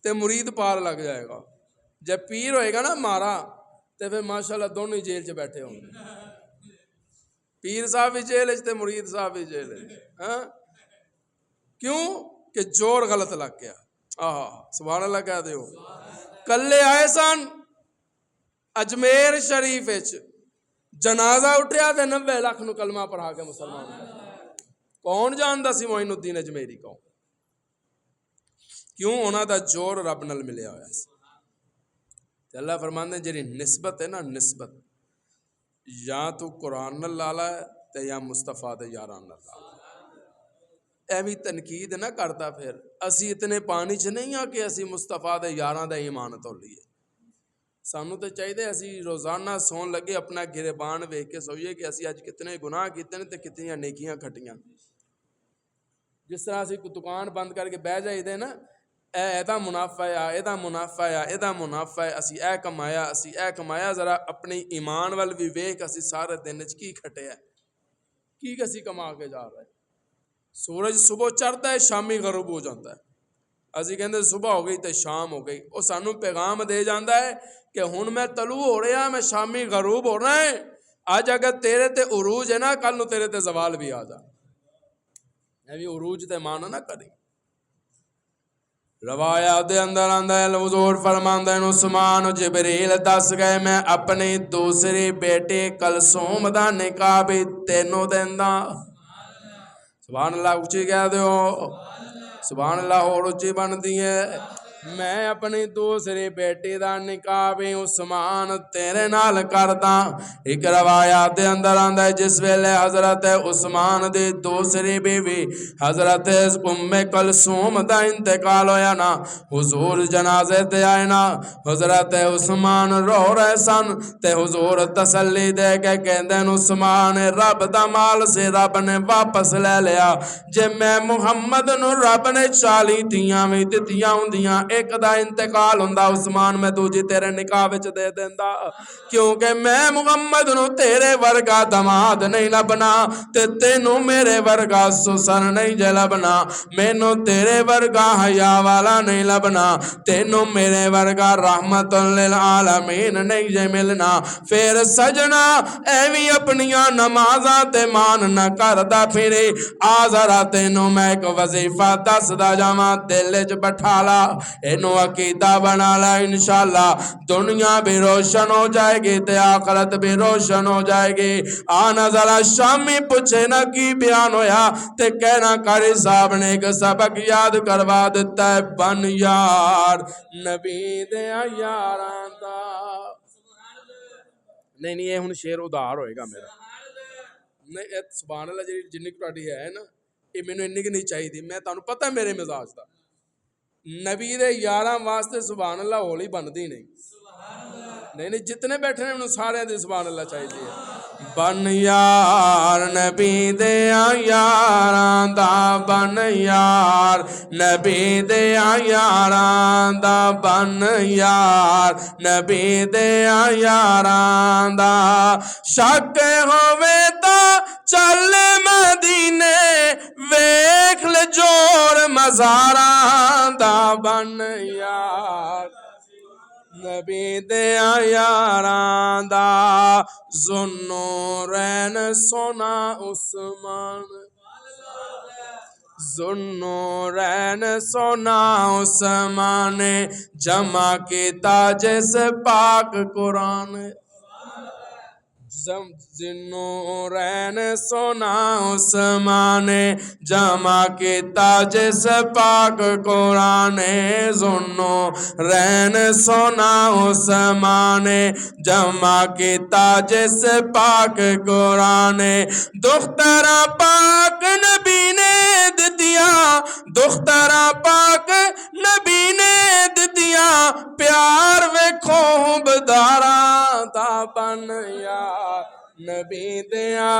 تے مرید پار لگ جائے گا. جب پیر ہوئے گا نا مارا تے پھر ماشاءاللہ دونوں ہی جیل چ بیٹھے ہوں گے. پیر صاحب بھی جیل تے مرید صاحب بھی جیل. ہاں کیوں کہ جوڑ غلط لگ گیا. سبحان اللہ کہہ دیو. کلے آئے سن اجمیر شریف وچ, جنازہ اٹھیا تے 90 لاکھ نو کلمہ پڑھا کے مسلمان کر. کون جاندا سی معین الدین اجمیری کو؟ کیوں؟ انہاں دا جوڑ رب نال ملیا ہوا سی. تے اللہ فرماندے جڑی نسبت ہے نا, نسبت یا تو قرآن نال لالا ہے تے یا مصطفیٰ دے یاراں نال لالا. ایویں تنقید نہ کرتا. پھر اسی اتنے پانی چ نہیں ہاں کہ اسی مصطفیٰ دے یاراں دا ایمان تو لیے. سانو تو چاہیے اسی روزانہ سون لگے اپنا گریبان ویکھ کے سوئیے کہ اسی اج کتنے گناہ کیتے نے تے کتنی نیکیاں کھٹیاں. جس طرح اسی دکان بند کر کے بہ جائی دے نا, ایدا منافع ہے, ایدا منافع ہے, ایدا منافع ہے, اسی اے کمایا, اسی اے کمایا. ذرا اپنی ایمان وال بھی ویکھ اسی سارے دن وچ کی کھٹیا, کی اسی کما کے جا رہے. سورج صبح چڑھتا ہے شامی غروب ہو جاتا ہے. اسی کہندے صبح ہو گئی تے شام ہو گئی. وہ سانو پیغام دے جاندا ہے کہ ہن میں طلوع ہو رہا, میں شامی غروب ہو رہا ہے. آج اگر تیرے تے عروج ہے نا, کل نو تیرے تے زوال بھی آ جا. ابھی عروج تے مانا نہ کریں. روایات دے اندر آندا ہے حضور فرماندے ہیں عثمان و جبریل دس گئے میں اپنی دوسری بیٹی کلثوم دا نکاح بھی تینوں دیندا. سبحان اللہ اچھی کہہ دیو. سبحان اللہ اور اچھی بنتی ہے. میں اپنی دوسری بیٹی دا نکاح بھی عثمان تیرے نال کردا. ایک روایات دے اندر آندا ہے جس ویلے حضرت عثمان دی دوسری بیوی حضرت ام کلثوم دا انتقال ہویا نا, حضور جنازے تے آئے نا, حضرت عثمان رو رہے سن تے حضور تسلی دے کے کہندے عثمان رب دا مال سے رب نے واپس لے لیا. جے میں محمد نو رب نے 40 تھیاں وی دتیاں ہوندیاں, ایک دا انتقال ہوندا عثمان میں دوجی تیرے نکاح وچ دے دیندا. کیونکہ میں محمد نو تیرے ورگا دماد نہیں لبنا تے تینوں میرے ورگا سسر نہیں جے لبنا. مینوں تیرے ورگا حیا والا نہیں لبنا, تینوں میرے ورگا رحمت للعالمین نہیں جے ملنا. پھر سجنا ایویں اپنیاں نمازاں تے مان نہ کردا پھرے. آ ذرا تینوں میں ایک وظیفہ دسدا جاواں, دل وچ بٹھا لا, اینو عقیدہ بنا لا. انشاءاللہ دنیا بھی روشن ہو جائے گی تے آخرت بھی روشن ہو جائے گی. آنا ذرا شامی پوچھے نا کی بیان ہویا تے کہنا قاری صاحب نے ایک سبق یاد کروا دیتا ہے, بن یار نبی دے یاراں دا. نہیں یہ ہن شعر ادھار ہوئے گا میرا. نہیں سبحان اللہ جنی تہاڈی ہے نا یہ مینوں انی کہ نہیں چاہیے. میں تانوں پتہ ہے میرے مزاج دا. نبی دے یاراں واسطے سبحان اللہ ہولی بندی نہیں. نہیں جتنے بیٹھے ہیں انہوں سارے دے سبحان اللہ چاہیے. بن یار نبی دے یاراں دا, بن یار نبی دے یاراں دا, بن یار نبی دے یاراں دا. شک ہووے تا چل مدینے ویکھ لے جوڑ مزاراں دا, بن یار نبی دے یاراں دا. ذوالنورین سونا عثمان, ذوالنورین سونا عثمان جمع کیتا جس پاک قرآن. ذوالنورین سونا عثمان جمع کیتا جس پاک قرآن ذوالنورین سونا عثمان جمع کیتا جس پاک قرآن دخترا پاک نبی نے دیا دخترا پاک نبی نے دیا پیار ویکھو بدارا دا بن یار نبی دیا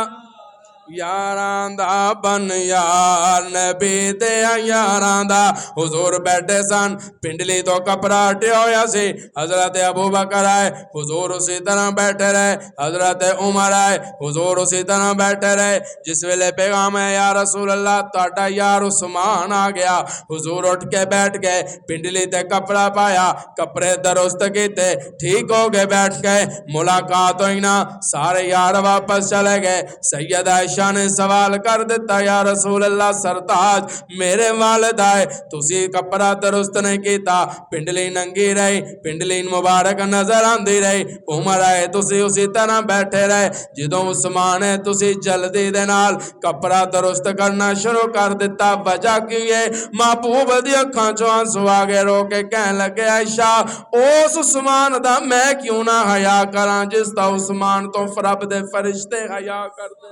یاراں دا بن یار نبی دیا یاراں دا حضور بیٹھے سن پنڈلی تو کپڑا ہٹیا ہویا سی حضرت ابو بکر آئے حضور اسی طرح بیٹھے رہے حضرت عمر آئے حضور اسی طرح بیٹھے رہے جس ویلے پیغام ہے یا رسول اللہ تہاڈا یار عثمان آ گیا حضور اٹھ کے بیٹھ گئے پنڈلی تے کپڑا پایا کپڑے درست کیتے ٹھیک ہو گئے بیٹھ گئے ملاقات ہوئی نا سارے یار واپس چلے گئے سیدہ عائشہ نے سوال کر دیتا یا رسول اللہ سرتاج میرے والد آئے تسی کپڑا درست نہیں کیتا پنڈلی ننگی رہی پنڈلی مبارک نظر آندی رہی عمر آئے تسی اسی طرح بیٹھے رہے جدوں عثمان ہے تسی جلدی دے نال کپڑا درست کرنا شروع کر دیتا وجہ کیوں ہے محبوب دی اکھاں چوں آنسو آگے رو کے کہنے لگے عائشہ اس عثمان دا میں کیوں نہ حیا کراں جس دا عثمان تو رب دے فرشتے حیا کر دے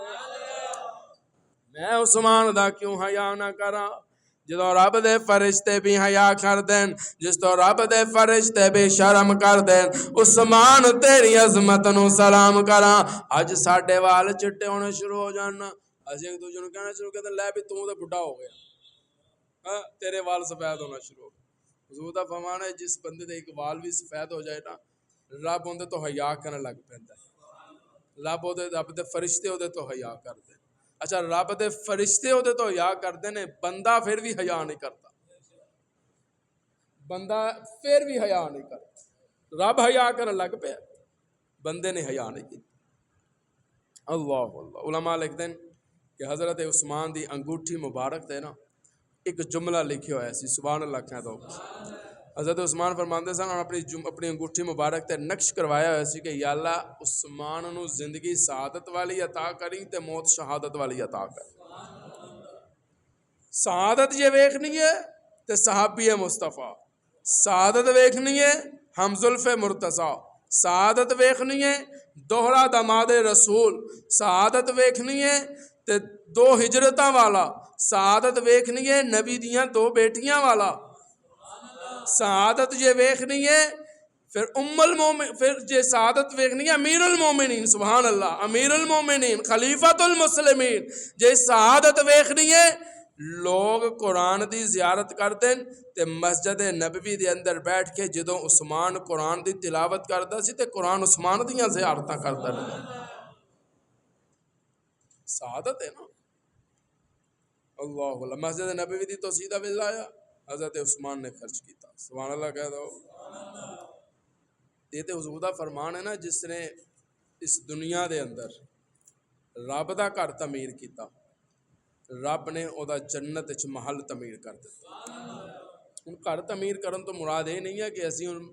میں عثمان دا کیوں حیا نہ کراں جدو رب دے فرشتے بھی حیا کر دین جس تو رب دے فرشتے بھی شرم کر دین عثمان تیری عظمت نو سلام کراں اج ساڈے وال چٹے ہونے شروع ہو جانا اسی ایک دوسرے نو کہنا شروع کر دیں لے بھی تو بڈھا ہو گیا تیرے وال سفید ہونا شروع ہو گیا حضور دا فرمان ہے جس بندے دے ایک وال بھی سفید ہو جائے نا رب اندے تو حیا کرنے لگ پیندا ہے رب دے فرشتے اودے تو حیا کر دے اچھا رب دے فرشتے اودے تو حیا کردے نے بندہ پھر بھی حیا نہیں کرتا بندہ پھر بھی حیا نہیں کرتا رب حیا کرنے لگ پیا بندے نے حیا نہیں کی اللہ اللہ علماء لکھتے ہیں کہ حضرت عثمان دی انگوٹھی مبارک تے نا ایک جملہ لکھے ہویا سی سبحان اللہ کہہ دو حضرت عثمان فرماندے سن اپنی انگوٹھی مبارک تے نقش کروایا ہویا سی کہ یا اللہ عثمان نو زندگی سعادت والی عطا کری تے موت شہادت والی عطا کر سعادت یہ ویکھنی ہے تے صحابی مصطفیٰ سعادت ویکھنی ہے حمزلف مرتضیٰ سعادت ویکھنی ہے دوہرا دماد رسول سعادت ویکھنی ہے تے دو ہجرتاں والا سعادت ویکھنی ہے نبی دیاں دو بیٹیاں والا سعادت یہ ویکھنی ہے پھر المومن پھر یہ سعادت ویکھنی ہے امیر المومنین سبحان اللہ امیر المومنین خلیفۃ المسلمین یہ سعادت ویکھنی ہے لوگ قرآن دی زیارت کرتے تے مسجد نبوی دے اندر بیٹھ کے جدوں عثمان قرآن دی تلاوت کردا سی تے قرآن عثمان دیاں زیارتاں کردا رہا سعادت ہے نا اللہ اللہ مسجد نبوی دی تو سیدھا بل آیا حضرت عثمان نے خرچ کیتا سبحان اللہ کہہ دو یہ تے حضور دا فرمان ہے نا جس نے اس دنیا دے اندر رب دا گھر تعمیر کیتا رب نے او دا جنت وچ محل تعمیر کر دتا ہن گھر تعمیر کرن تو مراد یہ نہیں ہے کہ اسی ہن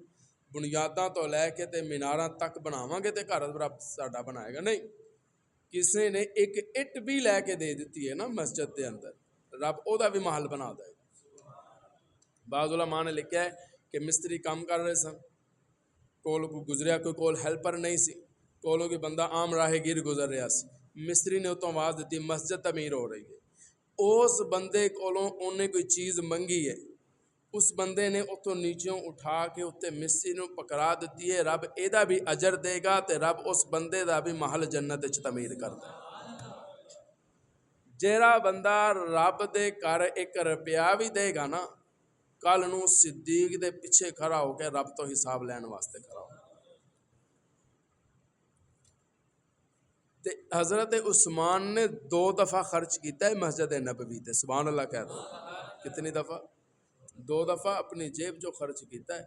بنیاداں تو لے کے تے میناراں تک بناواں گے تے گھر رب ساڈا بنائے گا نہیں کسی نے ایک اٹ بھی لے کے دے دیتی ہے نا مسجد دے اندر رب او دا بھی محل بنا دے بعض علماء نے لکھا ہے کہ مستری کام کر رہے سن کول کو گزریا کوئی ہیلپر نہیں سی کولو کہ بندہ عام راہ گیر گزر رہا سی مستری نے اتوں آواز دیتی مسجد تعمیر ہو رہی ہے اس بندے کولوں انہیں کوئی چیز منگی ہے اس بندے نے اتوں نیچوں اٹھا کے اتنے مستری نو پکڑا دیتی ہے رب ایدا بھی اجر دے گا تے رب اس بندے دا بھی محل جنت وچ تعمیر کر دے جیڑا بندہ رب دے کر 1 روپیہ بھی دے گا نا کل نو صدیق دے پیچھے کھڑا ہو کے رب تو حساب لین واسطے کھڑا ہو تے حضرت عثمان نے 2 دفعہ خرچ کیتا ہے مسجد نبوی تے سبحان اللہ کہہ دو کتنی دفعہ 2 دفعہ اپنی جیب جو خرچ کیتا ہے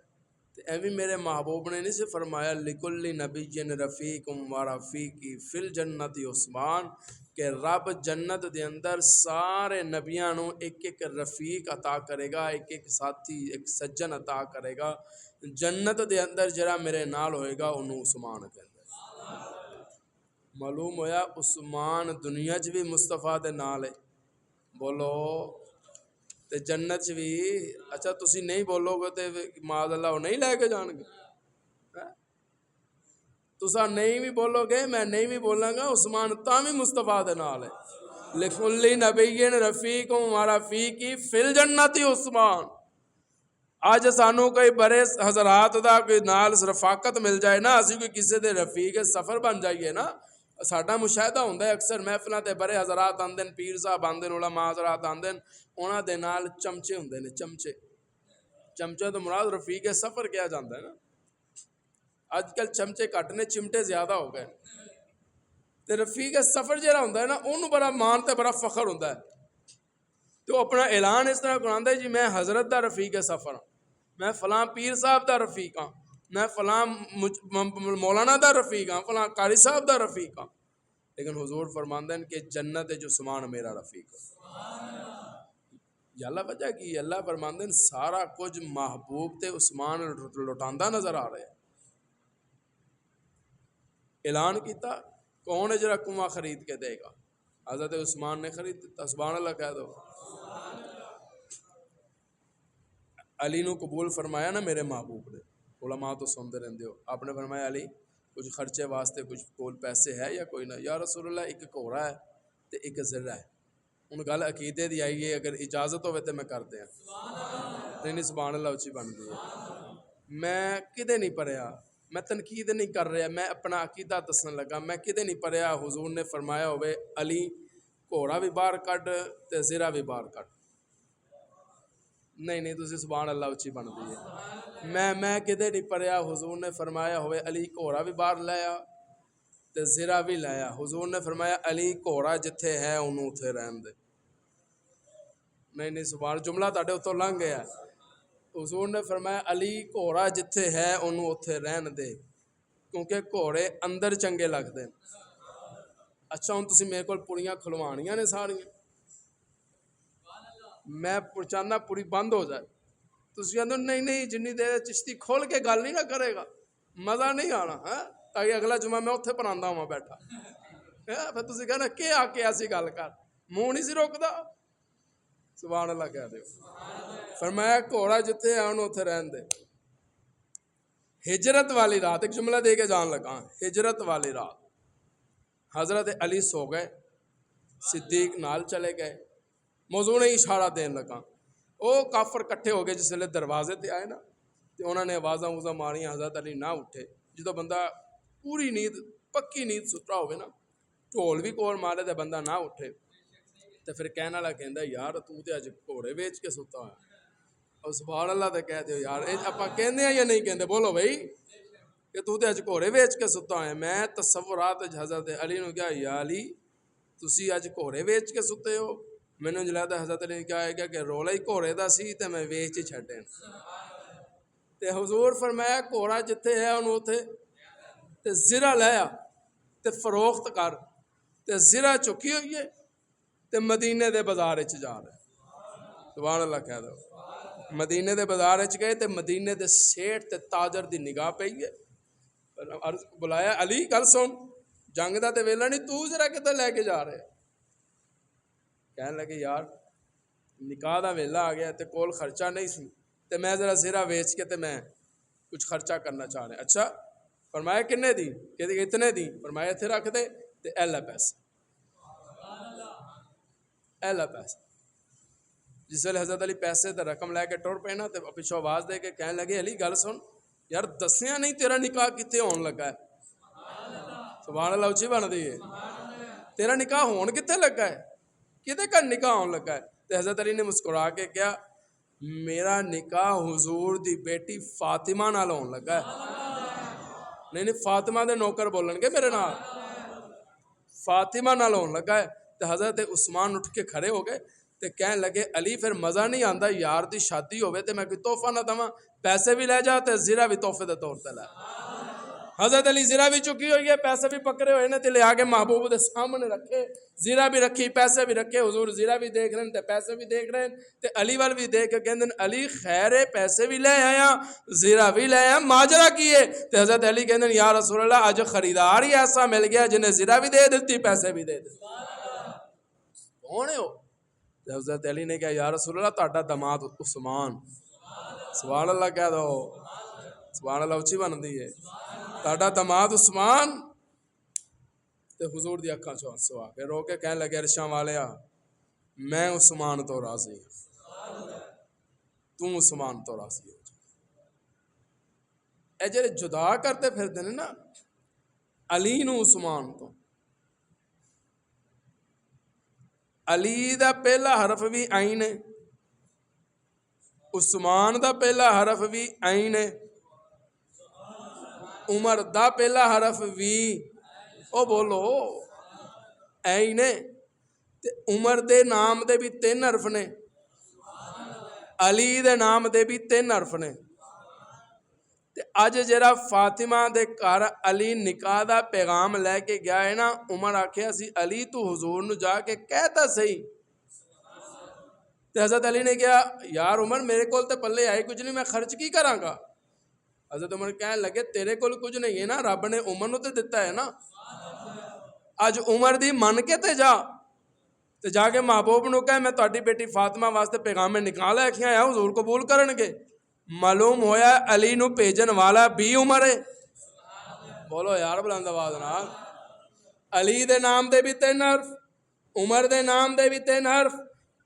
تے ایویں میرے محبوب نے نہیں سے فرمایا لکل نبی رفیق و رفیقی فی الجنت عثمان کہ رب جنت دے اندر سارے نبیاں نو ایک رفیق عطا کرے گا ایک ساتھی ایک سجن عطا کرے گا جنت دے اندر جڑا میرے نال ہوئے گا انہوں عثمان کہندے معلوم ہویا عثمان دنیا چ بھی مصطفیٰ دے نال ہے، بولو تے جنت چ بھی۔ اچھا تسی نہیں بولو گے تے معاذ اللہ وہ نہیں لے کے جان گے، تسا نہیں بھی بولو گے میں نہیں بھی بولاں گا، عثمان تاں بھی مصطفیٰ دے نال ہے۔ لکل نبی رفیق ہمارا فیقی فی الجنت عثمان۔ آج سانو کوئی بڑے حضرات دا کوئی نال رفاقت مل جائے نا، اسی کوئی کسی دے رفیق سفر بن جائیے نا۔ ساڈا مشاہدہ ہوندا ہے اکثر محفلاں تے بڑے حضرات آندے نے، پیر صاحب آندے نے، علماء حضرات آندے نے، انہاں دے نال چمچے ہوندے نے، چمچے تو مراد رفیق سفر کیا جاندا ہے نا۔ اج کل چمچے گھٹ نے، چمٹے زیادہ ہو گئے تے رفیق سفر جہاں ہوندا ہے نا اونوں بڑا مان تے بڑا فخر ہوندا ہے، تو اپنا اعلان اس طرح کراندا ہے جی میں حضرت دا رفیق سفر ہاں، میں فلاں پیر صاحب دا رفیق ہاں، میں فلاں مولانا دا رفیق ہاں، فلاں قاری صاحب دا رفیق ہاں، لیکن حضور فرماندے ہیں کہ جنت جو عثمان میرا رفیق ہے۔ یا اللہ وجہ کی اللہ فرماندے ہیں سارا کچھ محبوب تے عثمان لٹاندا نظر آ رہا ہے۔ اعلان کیتا کون ہے جرا کنواں خرید کے دے گا؟ حضرت عثمان نے خرید دیتا، سبحان اللہ کہہ دو۔ علی نو قبول فرمایا نا میرے محبوب نے، علماء تو سنتے رہندے ہو، آپ نے فرمایا علی کچھ خرچے واسطے کچھ کول پیسے ہے یا کوئی نہ؟ یا رسول اللہ ایک گھوڑا ہے تے ایک ذرہ ہے، ان گل عقیدے دی آئی ہے، اگر اجازت ہوئے تو میں کر دیا۔ نہیں سبحان اللہ اچھی بن گئی ہے۔ میں کدے نہیں پڑھیا، میں تنقید نہیں کر رہا، میں اپنا عقیدہ دسن لگا، میں کدے نہیں پڑھیا حضور نے فرمایا ہوئے علی گھوڑا بھی باہر کڈ تے ذرہ بھی باہر کڈ۔ نہیں تسی سبحان اللہ اچھی بن گئی ہے۔ میں کدے نہیں پڑھیا حضور نے فرمایا ہوئے علی گھوڑا بھی باہر لایا تے ذرہ بھی لایا۔ حضور نے فرمایا علی گھوڑا جتھے ہے انہوں اتھے رہن دے۔ نہیں سبحان، جملہ تاڑے اتوں لنگ گیا۔ حضور نے فرمایا علی گھوڑا جتھے ہے انہوں اتھے رہن دے، کیونکہ گھوڑے اندر چنگے لگتے ہیں۔ اچھا ہوں تسی میرے کو پوریاں کھلوانیاں نے ساریاں، میں چاہنا پوری بند ہو جائے، تسی کہتے نہیں جنی دیر چشتی کھول کے گل نہیں نہ کرے گا مزہ نہیں آنا، تاکہ اگلا جمعہ میں اتھے پڑھاندا ہوں بیٹھا، پھر تسی کہنا کہ آ کے ایسی گل کر، منہ نہیں سی روکدا۔ سبحان اللہ کہہ دے۔ فرمایا گھوڑا جتھے ہے انہوں اتھے رہن دے۔ ہجرت والی رات ایک جملہ دے کے جان لگا، ہجرت والی رات حضرت علی سو گئے، صدیق نال چلے گئے، موضوع نے اشارہ دین لگا، او کافر کٹھے ہو گئے جس لئے دروازے تے آئے نا، تے انہوں نے آوازاں ماریاں، حضرت علی نہ اٹھے۔ جدو بندہ پوری نیند پکی نیند سترا ہوئے نا، ٹھول بھی کول مارے تے بندہ نہ اٹھے، تے پھر کہنا لگا کہندا یار تو تے اج گھوڑے ویچ کے ستا ہے، اور سبحان اللہ تے کہہ دیو یار اپا کہندے ہیں یا نہیں کہندے؟ بولو بھائی کہ تو تے اج گھوڑے ویچ کے ستا ہے۔ میں تصورات حضرت علی نو کیا یا علی تسی اج گھوڑے ویچ کے ستے ہو؟ میں نے جلاتا حضرت علی نے کیا ہے کہ رولا ہی گھوڑے دا سی تے میں ویچ ہی چھڈے۔ تے حضور فرمایا گھوڑا جتھے ہے انہوں اتھے تے زرہ لیا تے فروخت کر، تے زرہ چکی ہوئی ہے تے مدینے دے بازار وچ جا رہے۔ سبحان اللہ کہہ دو۔ مدینے دے بازار وچ گئے تے مدینے دے سیٹھ تے تاجر دی نگاہ پئی ہے، بلایا علی گل سن، جنگ دا تے ویلا نہیں، تو ذرا کتے لے کے جا رہے؟ کہنے لگے یار نکاح دا ویلا آ گیا تے کول خرچہ نہیں سی تے میں ذرا زرہ ویچ کے تے میں کچھ خرچہ کرنا چاہ رہے۔ اچھا فرمایا کنے دی؟ کہ اتنے دی؟ فرمایا اتنے رکھ دے تے ایلا پیسے، ایلا پیسے۔ جس ویلے حضرت علی پیسے تے رقم لے کے ٹر پے نا تے پچھو آواز دے کے کہنے لگے علی گل سن یار دسیاں نہیں تیرا نکاح کتے ہون لگا ہے؟ سبحان اللہ اچھی بن دی ہے، تیرا نکاح ہون کتے لگا ہے؟ کدے کا نکاح ہون لگا ہے؟ تے حضرت علی نے مسکرا کے کیا میرا نکاح حضور دی بیٹی فاطمہ نال ہون لگا ہے۔ نہیں فاطمہ دے نوکر بولن گے میرے نال، فاطمہ نال ہون لگا ہے۔ تے حضرت عثمان اٹھ کے کھڑے ہو گئے تے کہنے لگے علی پھر مزہ نہیں آندا یار دی شادی ہوئے تے میں کوئی تحفہ نہ دواں، پیسے بھی لے جا تے زرہ بھی تحفے دے طور تے لے۔ حضرت علی زیرہ بھی چکی ہوئی ہے، پیسے بھی پکڑے ہوئے نے تے لے آگے محبوب دے سامنے رکھے، زیرہ بھی رکھی، پیسے بھی رکھے، حضور زیرہ بھی دیکھ رہے ہیں تے پیسے بھی دیکھ رہے ہیں تے علی وال بھی دیکھ کے کہندے علی خیر ہے، پیسے بھی لے آیا، زیرہ بھی لے آیا، ماجرا کی ہے؟ تے حضرت علی کہندے یا رسول اللہ آج خریدار ہی ایسا مل گیا جنہیں زیرہ بھی دے دیتی، پیسے بھی دے دیتی۔ کون ہے ہو؟ تے حضرت علی نے کہا یا رسول اللہ تہاڈا داماد عثمان۔ سبحان اللہ کہہ دو، سبحان اللہ اچھی بندی ہے، تہاڈا داماد عثمان۔ تے حضور دی اکھاں چوں آنسو آ کے رو کے کہنے لگے عرشاں والیا میں عثمان تو راضی ہوں، تو عثمان تو راضی ہو جا۔ اے جڑے جدا کرتے پھردے نے نا علی نو عثمان تو، علی دا پہلا حرف بھی عین ہے، عثمان دا پہلا حرف بھی عین ہے، عمر دا پہلا حرف بھی او بولو عین ہے، تے عمر دے نام دے بھی 3 حرف نے، علی دے نام دے بھی 3 حرف نے۔ تے اج جڑا فاطمہ دے گھر علی نکاح دا پیغام لے کے گیا ہے نا، عمر آکھیا سی علی تو حضور نو جا کے کہتا صحیح۔ تے حضرت علی نے کہا یار عمر میرے کول تے پلے آئے کچھ نہیں، میں خرچ کی کراں گا؟ حضرت عمر کہنے لگے تیرے کول کچھ نہیں ہے نا، رب نے عمر نو تے دتا ہے نا، اج عمر دی من کے تے جا، تے جا کے محبوب نو کہے میں تہاڈی بیٹی فاطمہ واسطے پیغام نکال لے کے آیا، حضور قبول کرن گے۔ معلوم ہویا علی نو بھیجن والا بھی عمر ہے۔ بولو یار بلند آواز نال، علی دے نام دے بھی 3 حرف، عمر دے نام دے بھی 3 حرف،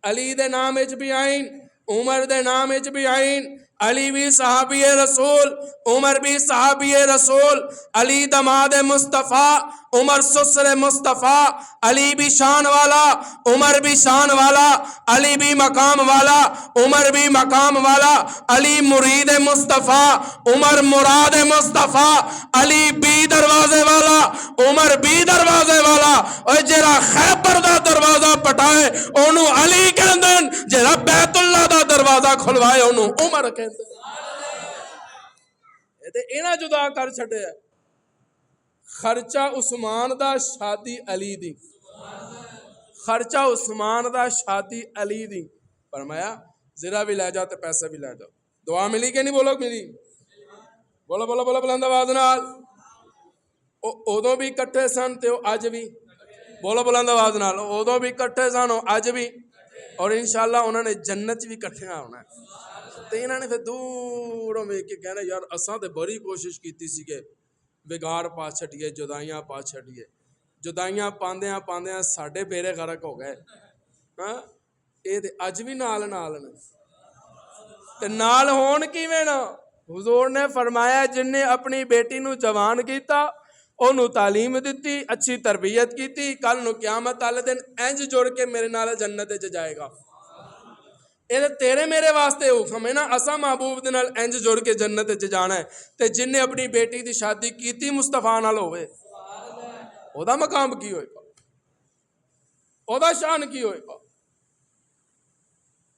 علی دے نام اچ بھی عین، عمر دے نام اچ بھی عین، علی بھی صحابی رسول، عمر بھی صحابی رسول، علی دماد مصطفیٰ، عمر سسر مصطفیٰ، علی بھی شان والا، عمر بھی شان والا، علی بھی مقام والا، عمر بھی مقام والا، علی مرید مصطفیٰ، عمر مراد مصطفیٰ، علی بھی دروازے والا، عمر بھی دروازے والا، اور جڑا خیبر دا دروازہ پٹائے اونوں علی کہندن، جڑا بیت اللہ دا دروازہ کھلوائے اونوں عمر کہندن۔ تے اینا جدا کر چھڈے، خرچہ عثمان دا شادی علی دی، خرچہ عثمان دا شادی علی دی، فرمایا زرہ بھی لے جا تے پیسے بھی لے جا۔ دعا ملی کہ نہیں؟ بولو ملی؟ بولو بولو بولو بلند آواز نال۔ ادوں بھی کٹھے سن تے اج بھی، بولو بلند آواز نال، ادوں بھی کٹھے سن اج بھی، اور انشاءاللہ انہوں نے جنت بھی کٹھے ہونا ہے۔ تے انہوں نے پھر دوروں ویکھ کے کہنا یار اساں تے بڑی کوشش کیتی سی کہ بگاڑ پا چھڈیے، جدائیاں پا چھڈیے، جدائیاں پاندیاں پاندیاں ساڈے بیڑے غرق ہو گئے۔ ہاں اے تے اج بھی نال نال نے، تے نال ہون کیویں نا؟ حضور نے فرمایا جن نے اپنی بیٹی نو جوان کیتا، اونوں تعلیم دیتی، اچھی تربیت کیتی، کل نو قیامت والے دن انج جڑ کے میرے نال جنت وچ جائے گا۔ اے تیرے میرے واسطے حکم ہے نا، اساں محبوب دے نال انج جڑ کے جنت وچ جانا ہے۔ تے جن نے اپنی بیٹی دی شادی کیتی مصطفیٰ نال ہوئے، او دا مقام کی ہوئے گا، او دا شان کی ہوئے گا۔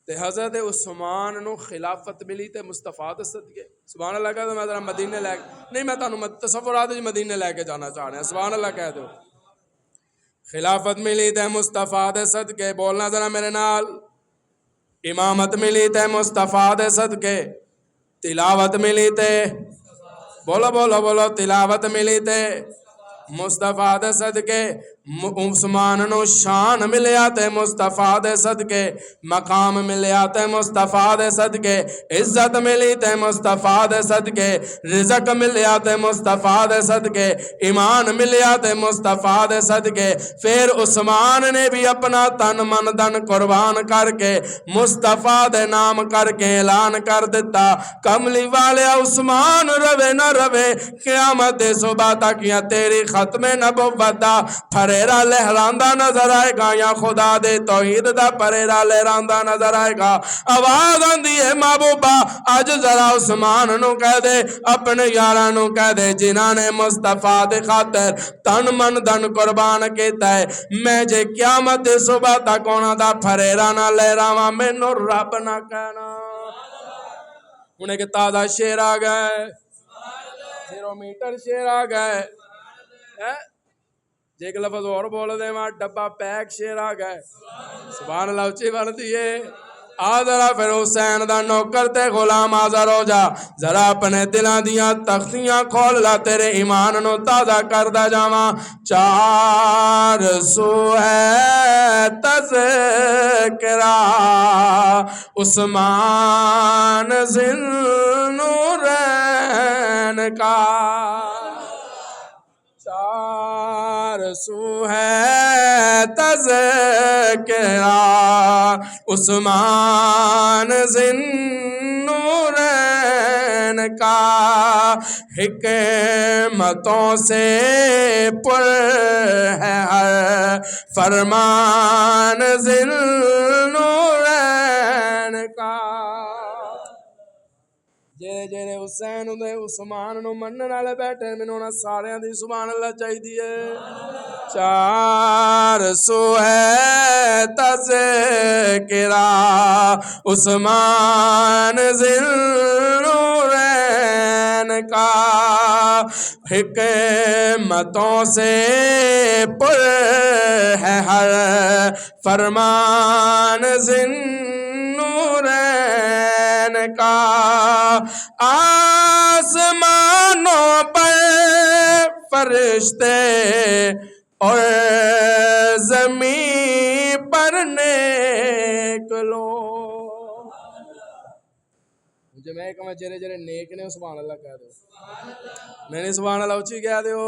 تے حضرت عثمان نو خلافت ملی تے مصطفیٰ دے صدقے، سبحان اللہ کہہ دو، میں ذرا مدینے لے نہیں، میں تانوں تصورات وچ مدینے لے کے جانا چاہ رہا ہوں، سبحان اللہ کہہ دو۔ خلافت ملی تے مصطفیٰ دے صدقے، بولنا ذرا میرے نال۔ امامت ملی تے مصطفیٰ دے صدقے، تلاوت ملی تے، بولو بولو بولو، تلاوت ملی تے مصطفیٰ دے صدقے، عثمان نو شان ملیا تے مصطفیٰ دے صدقے، مقام ملیا تے مصطفیٰ دے صدقے، عزت ملی تے مصطفیٰ دے صدقے، رزق ملیا تے مصطفیٰ دے صدقے، ایمان ملیا تے مصطفیٰ دے صدقے۔ پھر عثمان نے بھی اپنا تن من دن قربان کر کے مصطفیٰ دے نام کر کے اعلان کر دیتا، کملی والے عثمان روے نہ روے قیامت دے صبح تک، یا تیری ختم نبوت دا پھریرا لہراندا نظر آئے گا، یا خدا دے توحید دا پھریرا لہراندا نظر آئے گا۔ آواز آندی ہے محبوبہ اج ذرا عثمان نو کہہ دے، اپنے یاراں نو کہہ دے جنہاں نے مصطفیٰ دے خاطر تن من دن قربان کیتا ہے، میں جے قیامت دے صبح تک انہاں دا پھریرا نہ لہراواں مینوں رب نہ کہنا۔ انہیں کہ تازہ شیر آ گئے، بیرومیٹر شیر آ گئے جے ایک لفظ اور بول دے وہاں ڈبا پیک شیر آ گئے سبحان اللہ اچھی بنتی ہے آدھرا پھر حسین دا نوکر تے غلام آزر ہو جا ذرا اپنے دلان دیاں تختیاں کھول لا تیرے ایمان نو تازہ کردہ جاواں چار سو ہے تذکرہ عثمان ذی النورین کا چار سو ہے تذکرہ عثمان ذی النورین کا حکمتوں سے پر ہے ہر فرمان ذی النورین کا جیرے جیرے حسین دے عثمان نو منن والے بیٹھے مینوں نہ سارے دی سبحان اللہ چاہیے چار سو ہے تذکرہ عثمان ذی النورین کا حکمتوں سے پر ہے ہر فرمان ذی النورین کا آسمانوں پر فرشتے اور زمین پر نیک لوگ مجھے میں کہا جرے جرے نیک نے سبحان اللہ کہہ دو میں نے سبحان اللہ اچھی کہہ دو